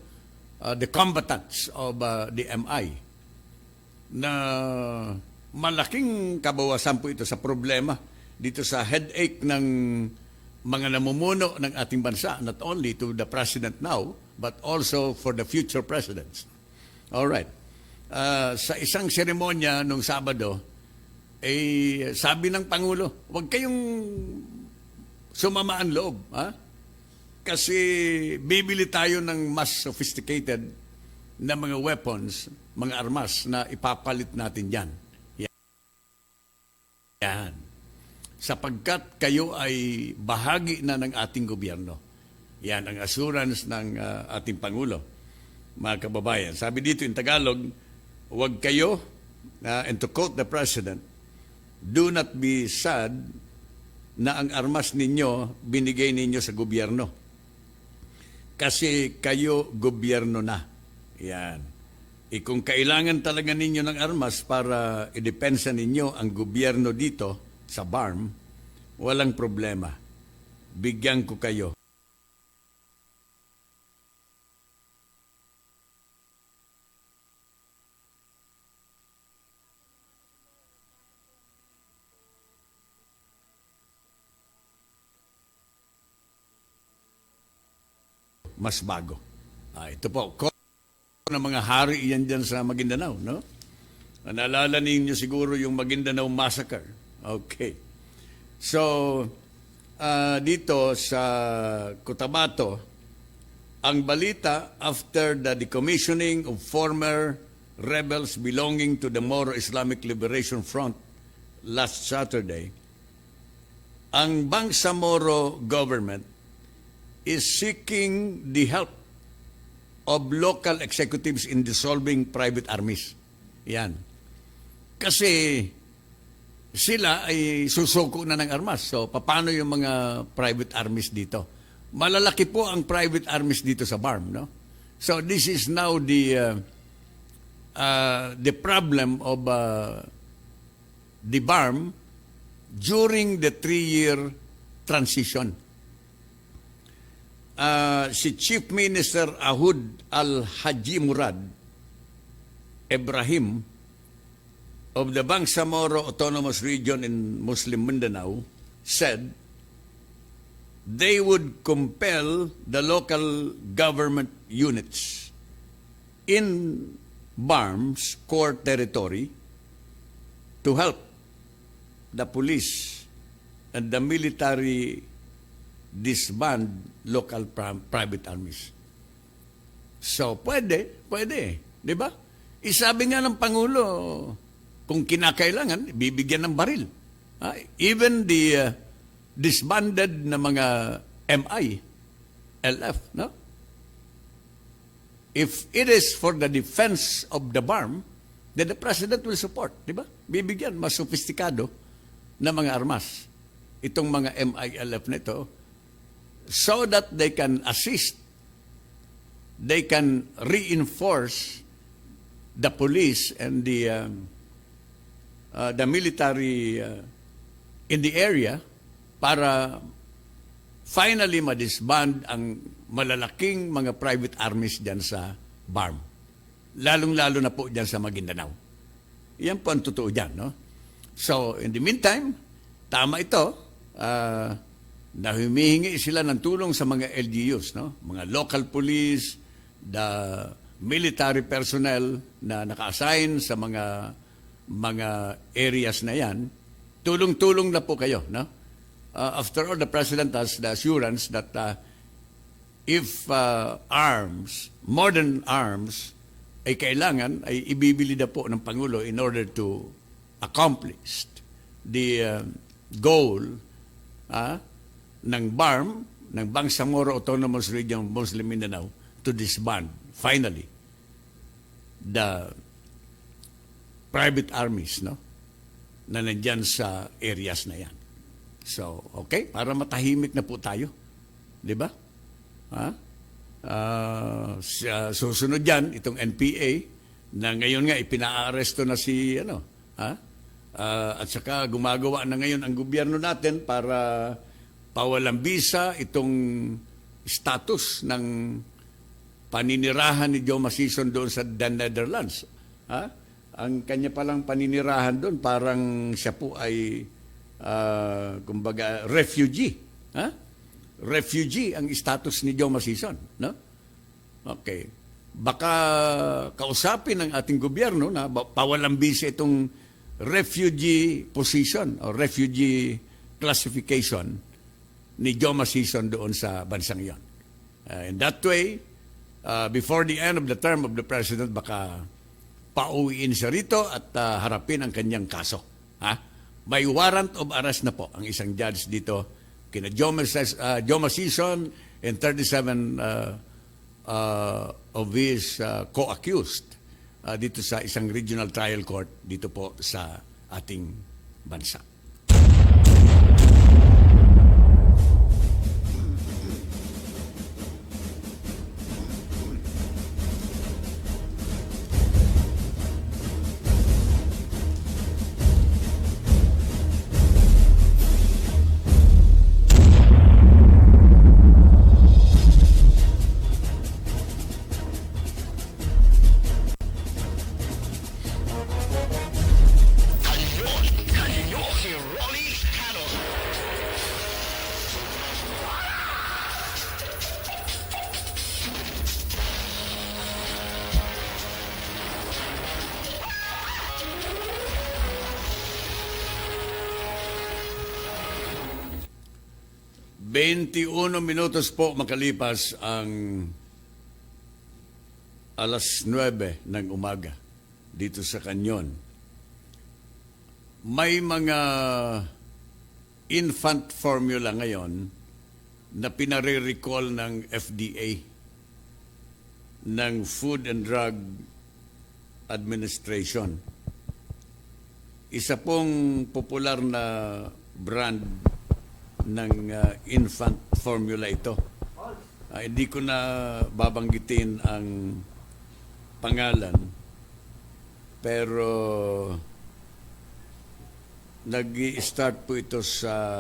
the combatants of the MI, na malaking kabawasan po ito sa problema dito sa headache ng mga namumuno ng ating bansa, not only to the president now, but also for the future presidents. All right. Sa isang seremonya nung Sabado, sabi ng Pangulo, huwag kayong sumamaan loob. Ha? Kasi bibili tayo ng mas sophisticated na mga weapons, mga armas na ipapalit natin yan. Yan. Sapagkat kayo ay bahagi na ng ating gobyerno. Yan ang assurance ng ating Pangulo. Mga kababayan, sabi dito in Tagalog, huwag kayo, and to quote the President, do not be sad na ang armas ninyo binigay ninyo sa gobyerno. Kasi kayo gobyerno na. Yan. Kung kailangan talaga ninyo ng armas para idepensa ninyo ang gobyerno dito sa BARM, walang problema. Bigyan ko kayo. Mas bago. Ito po, ng mga hari yan dyan sa Maguindanao, no? Naalala ninyo siguro yung Maguindanao Massacre. Okay. So, dito sa Cotabato, ang balita after the decommissioning of former rebels belonging to the Moro Islamic Liberation Front last Saturday, ang Bangsamoro government is seeking the help of local executives in dissolving private armies. Yan. Kasi sila ay susuko na ng armas. So, paano yung mga private armies dito? Malalaki po ang private armies dito sa BARM, no? So, this is now the problem of the BARM during the 3-year transition. Si Chief Minister Ahud Al-Haji Murad Ibrahim of the Bangsamoro Autonomous Region in Muslim Mindanao said they would compel the local government units in BARM's core territory to help the police and the military disband local private armies. So, pwede, di ba? Isabi nga ng Pangulo, kung kinakailangan, bibigyan ng baril. Even the disbanded na mga MI, LF, no? If it is for the defense of the BARM, then the President will support, di ba? Bibigyan mas sophisticado na mga armas. Itong mga MILF na ito, so that they can assist, they can reinforce the police and the military in the area para finally ma-disband ang malalaking mga private armies dyan sa BARM. Lalong-lalo na po dyan sa Maguindanao. Yan po ang totoo dyan, no? So, in the meantime, tama ito, na humihingi sila ng tulong sa mga LGUs, no? Mga local police, the military personnel na naka-assign sa mga areas na yan, tulong-tulong na po kayo, no? After all, the President has the assurance that if modern arms, ay kailangan, ay ibibili na po ng Pangulo in order to accomplish the goal ng BARM, ng Bangsamoro Autonomous Region of Muslim Mindanao, to disband, finally, the private armies, no, na nandyan sa areas na yan. So, okay, para matahimik na po tayo. Di ba? Susunod yan, itong NPA, na ngayon nga ipinaaresto na si, at saka gumagawa na ngayon ang gobyerno natin para pawalang bisa itong status ng paninirahan ni Joe Masison doon sa The Netherlands. Ang kanya palang paninirahan doon, parang siya po ay kumbaga refugee. Refugee ang status ni Joe Masison, no? Okay. Baka kausapin ng ating gobyerno na pawalang bisa itong refugee position o refugee classification ni Joe Masison doon sa bansang iyon. In that way, before the end of the term of the President, baka pauwiin siya rito at harapin ang kanyang kaso. May warrant of arrest na po ang isang judge dito kina Joe Masison and 37 of his co-accused dito sa isang regional trial court dito po sa ating bansa. 21 minutos po makalipas ang alas 9 ng umaga dito sa Kanyon. May mga infant formula ngayon na pinare-recall ng FDA, ng Food and Drug Administration. Isa pong popular na brand ng infant formula ito. Hindi ko na babanggitin ang pangalan, pero nag-i-start po ito sa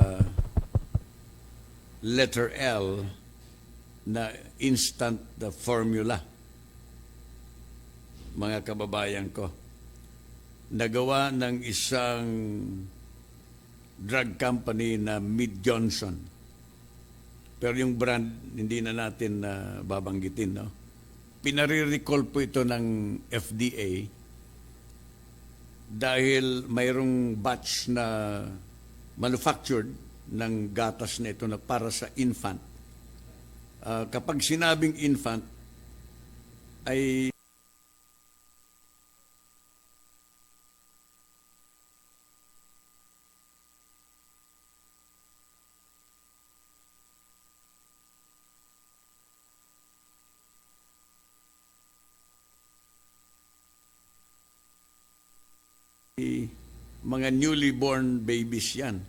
letter L na instant formula. Mga kababayan ko, nagawa ng isang drug company na Mid Johnson. Pero yung brand, hindi na natin babanggitin, no? Pinare-recall po ito ng FDA dahil mayroong batch na manufactured ng gatas na ito na para sa infant. Kapag sinabing infant, ay mga newly born babies yan.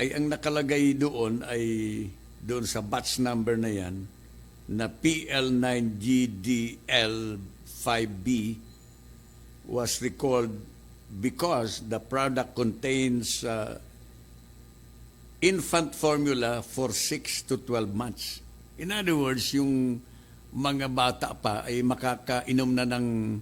Ay ang nakalagay doon ay doon sa batch number na yan na PL9GDL5B was recalled because the product contains infant formula for 6 to 12 months. In other words, yung mga bata pa ay makakainom na ng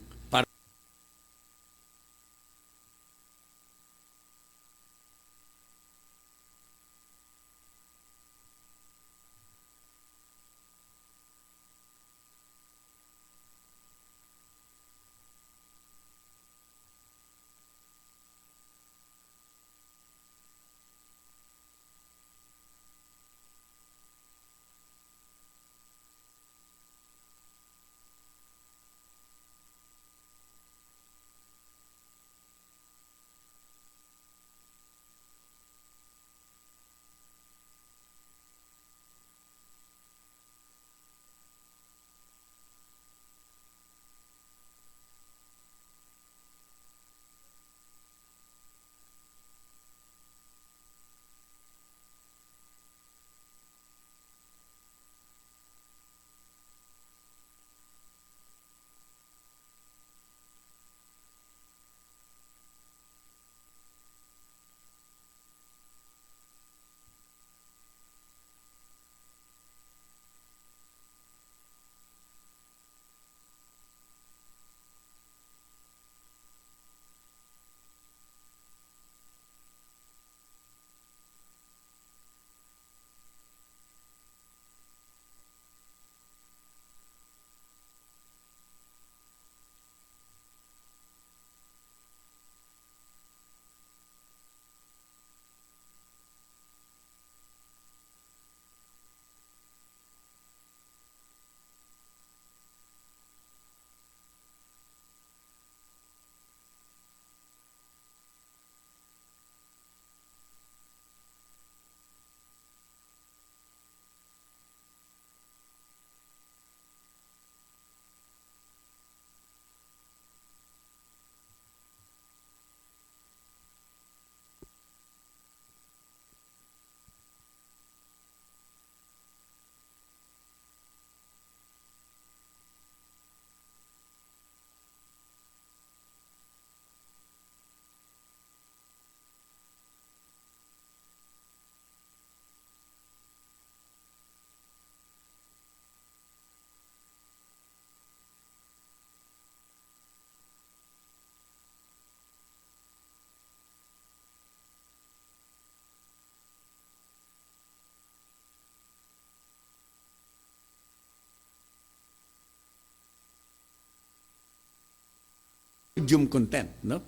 sodium content, no?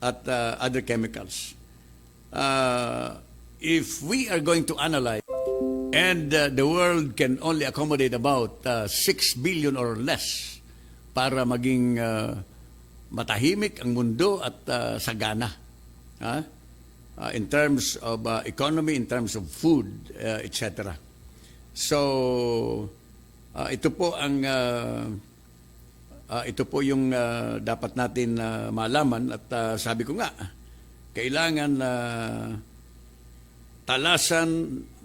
At other chemicals. If we are going to analyze, and the world can only accommodate about 6 billion or less para maging matahimik ang mundo at sagana. In terms of economy, in terms of food, etc. So, ito po yung dapat natin malaman at sabi ko nga, kailangan talasan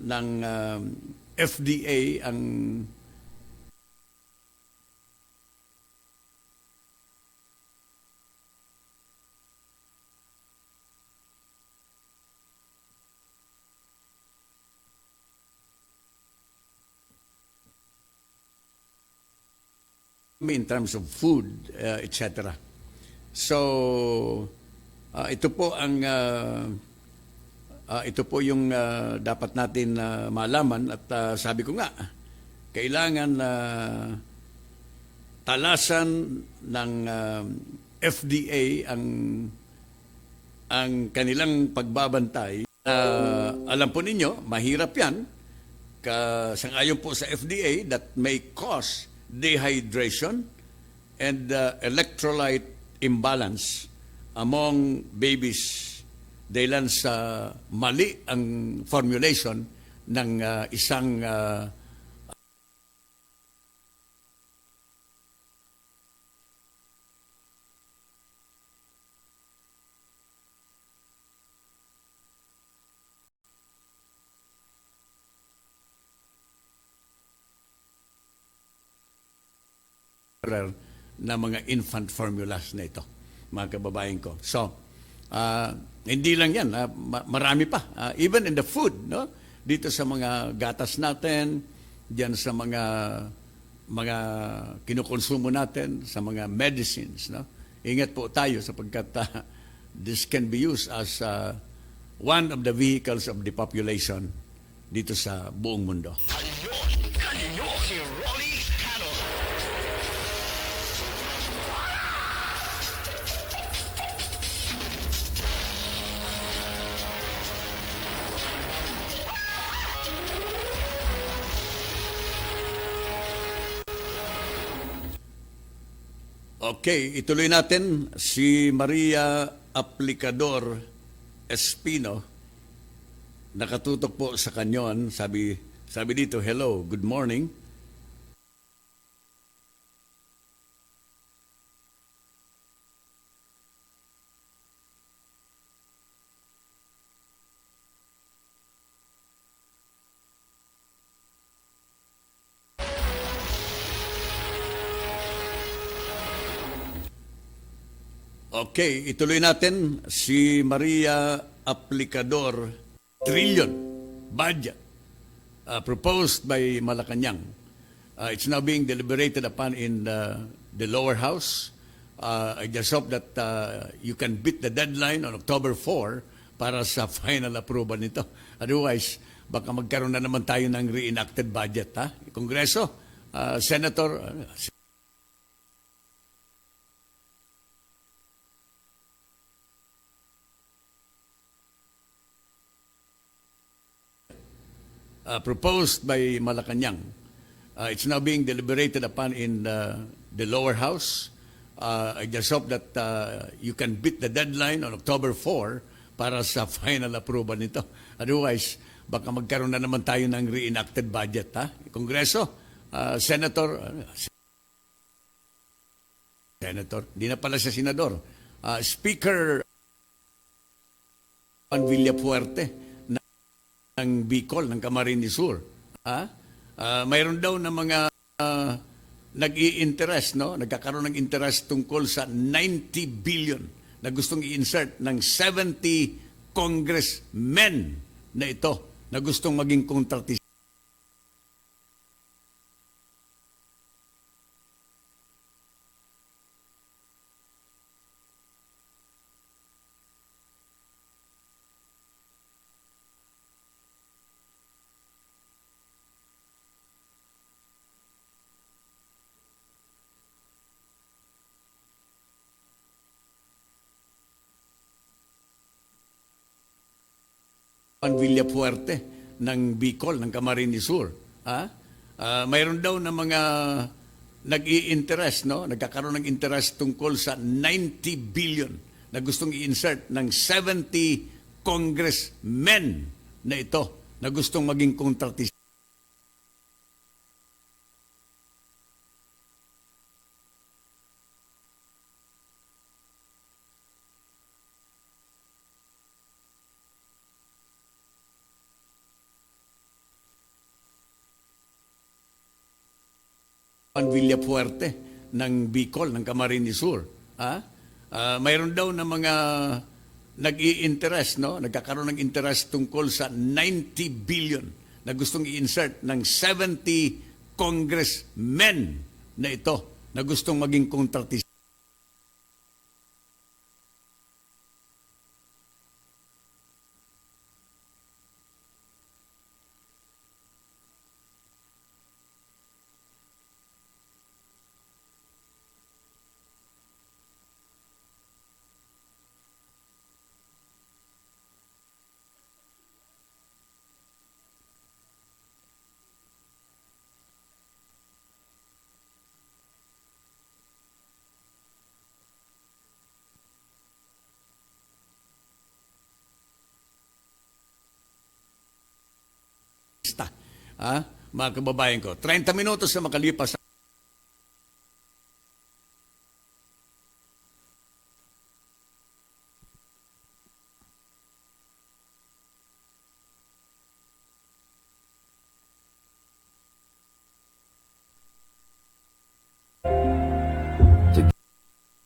ng FDA ang in terms of food, etc. So, ito po yung dapat natin malaman at sabi ko nga, kailangan talasan ng FDA ang kanilang pagbabantay. Alam po ninyo, mahirap yan. Sang-ayon po sa FDA that may cause dehydration and electrolyte imbalance among babies dahilan sa mali ang formulation ng isang na mga infant formulas na ito, mga kababayan ko. So, hindi lang yan, marami pa. Even in the food, no? Dito sa mga gatas natin, diyan sa mga kinukonsumo natin, sa mga medicines, no? Ingat po tayo sapagkat this can be used as one of the vehicles of the population dito sa buong mundo. Kanyon, si Rolly Canon. Okay, ituloy natin si Maria Aplicador Espino. Nakatutok po sa Kanyon. Sabi dito, hello, good morning. Okay, ituloy natin si Maria Aplicador trillion budget proposed by Malacanang. It's now being deliberated upon in the lower house. I just hope that you can beat the deadline on October 4 para sa final approval nito. Otherwise, baka magkaroon na naman tayo ng reenacted budget. Kongreso, Senator, proposed by Malacanang. It's now being deliberated upon in the lower house. I just hope that you can beat the deadline on October 4 para sa final approval nito. Otherwise, baka magkaroon na naman tayo ng reenacted budget. Kongreso, Senator, di na pala siya senador. Speaker Villafuerte ng Bicol, ng Camarines Sur. Mayroon daw na mga nag-i-interest, no? Nagkakaroon ng interest tungkol sa 90 billion na gustong i-insert ng 70 congressmen na ito na gustong maging kontratista. Villapuerte ng Bicol, ng Camarines Sur. Mayroon daw na mga nag-i-interest, no? Nagkakaroon ng interest tungkol sa 90 billion na gustong i-insert ng 70 congressmen na ito na gustong maging kontratista. Villapuerte ng Bicol, ng Camarines Sur. Mayroon daw na mga nag-i-interest, no? Nagkakaroon ng interest tungkol sa 90 billion na gustong i-insert ng 70 congressmen na ito na gustong maging kontratista. Mga kababayan ko, 30 minutos na makalipas.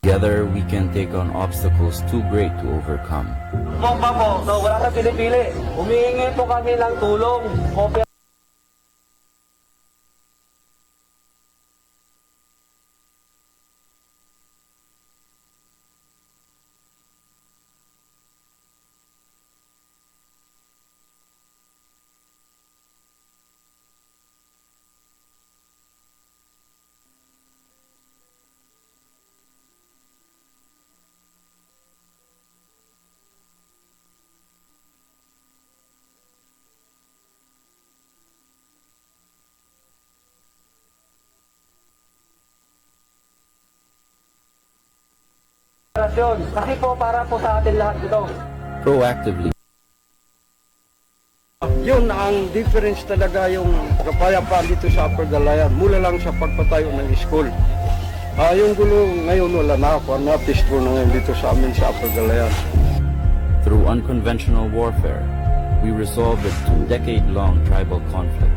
Together, we can take on obstacles too great to overcome. No, wala kang pinipili. Humihingi po kami ng tulong. Kasi po para po sa atin lahat ito. Proactively. Yun ang difference talaga yung kapayapaan dito sa Upper Galayan. Mula lang sa pagpatayo ng school. Yung gulo ngayon wala na ako. Na-peaceful na ngayon dito sa amin sa Upper Galayan. Through unconventional warfare, we resolved a 2-decade-long tribal conflict.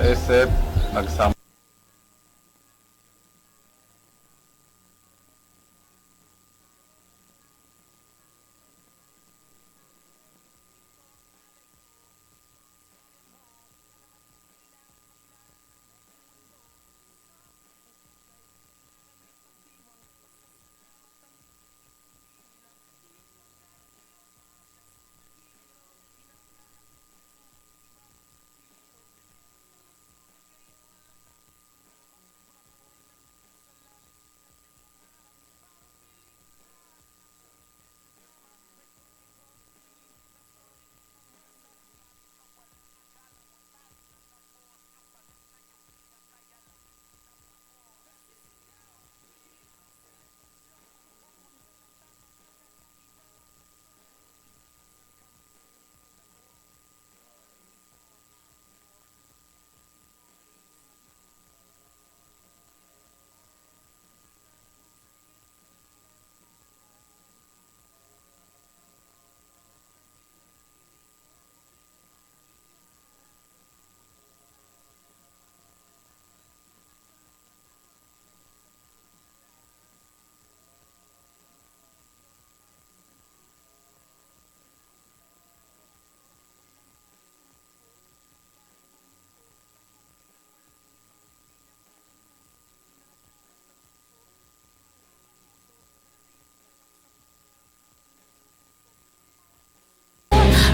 SF, nagsama.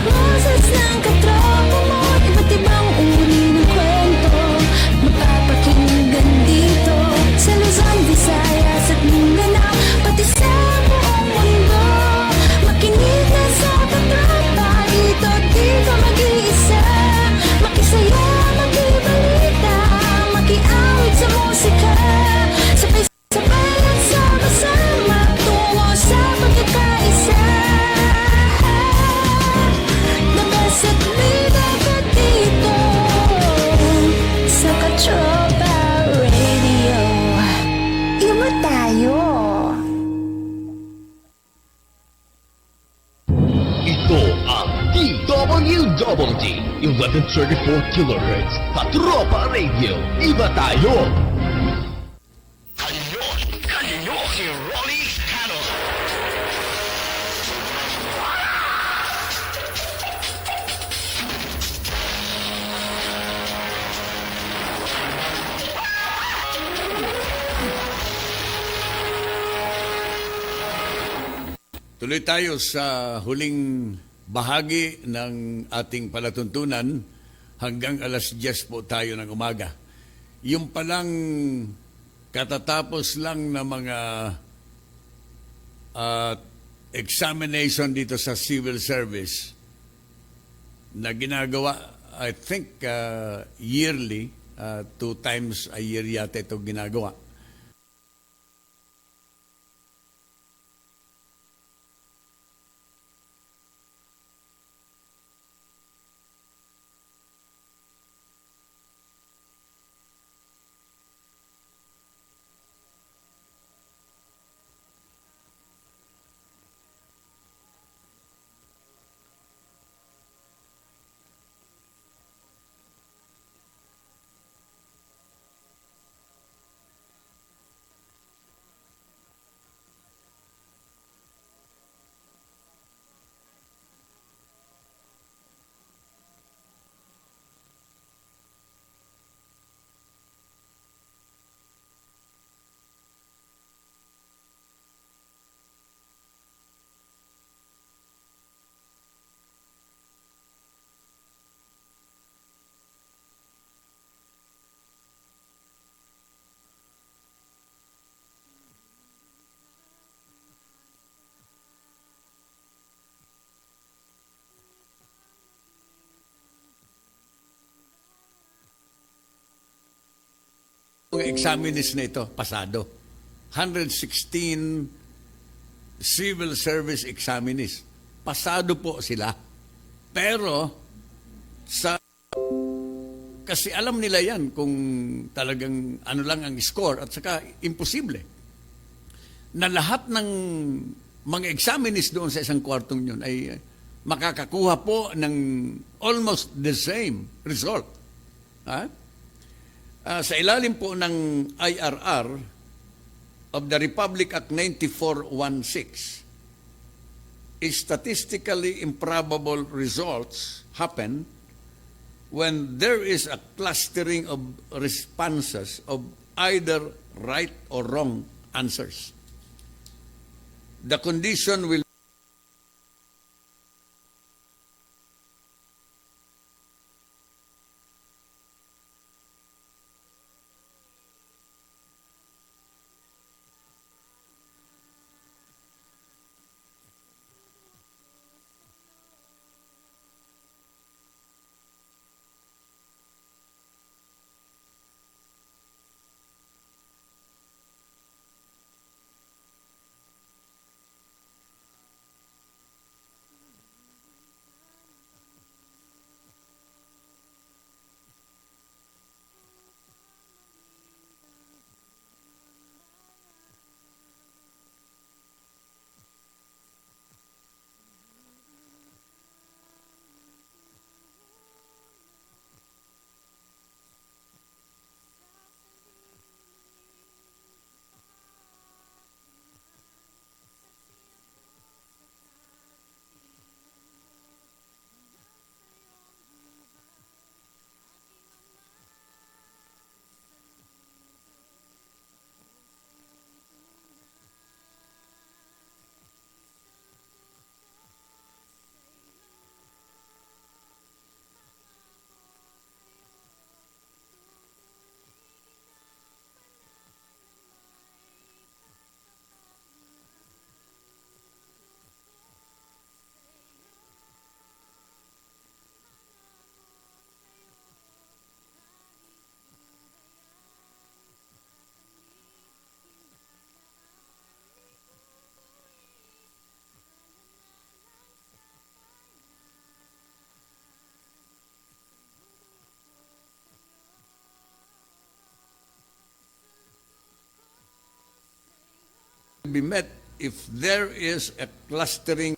Boses ng katropa mo, iba't ibang uri ng kwento mapapakinggan dito sa Luzon, Visayas at Mindanao, pati sa buong mundo. Makinig na sa katropa dito, di ka mag-iisa. Makisaya, makibalita, makiawit sa musika. Sabay-sabay at sama-sama tungo sa pagkakaisa. At bida ka dito sa Katropa Radio. Iba tayo. Ito ang DWWD 1134 kHz Katropa Radio. Iba tayo! Kanyon si Rolly Canon. Tuloy tayo sa huling bahagi ng ating palatuntunan hanggang alas 10 po tayo ng umaga. Yung palang katatapos lang na mga examination dito sa civil service na ginagawa, I think yearly, 2 times a year yata ito ginagawa. Ang examinees na ito, pasado. 116 civil service examinees. Pasado po sila. Pero, kasi alam nila yan kung talagang ano lang ang score at saka imposible. Na lahat ng mga examinees doon sa isang kwartong yun ay makakakuha po ng almost the same result. Ha? Sa ilalim po ng IRR of the Republic Act 9416, statistically improbable results happen when there is a clustering of responses of either right or wrong answers. The condition will be met if there is a clustering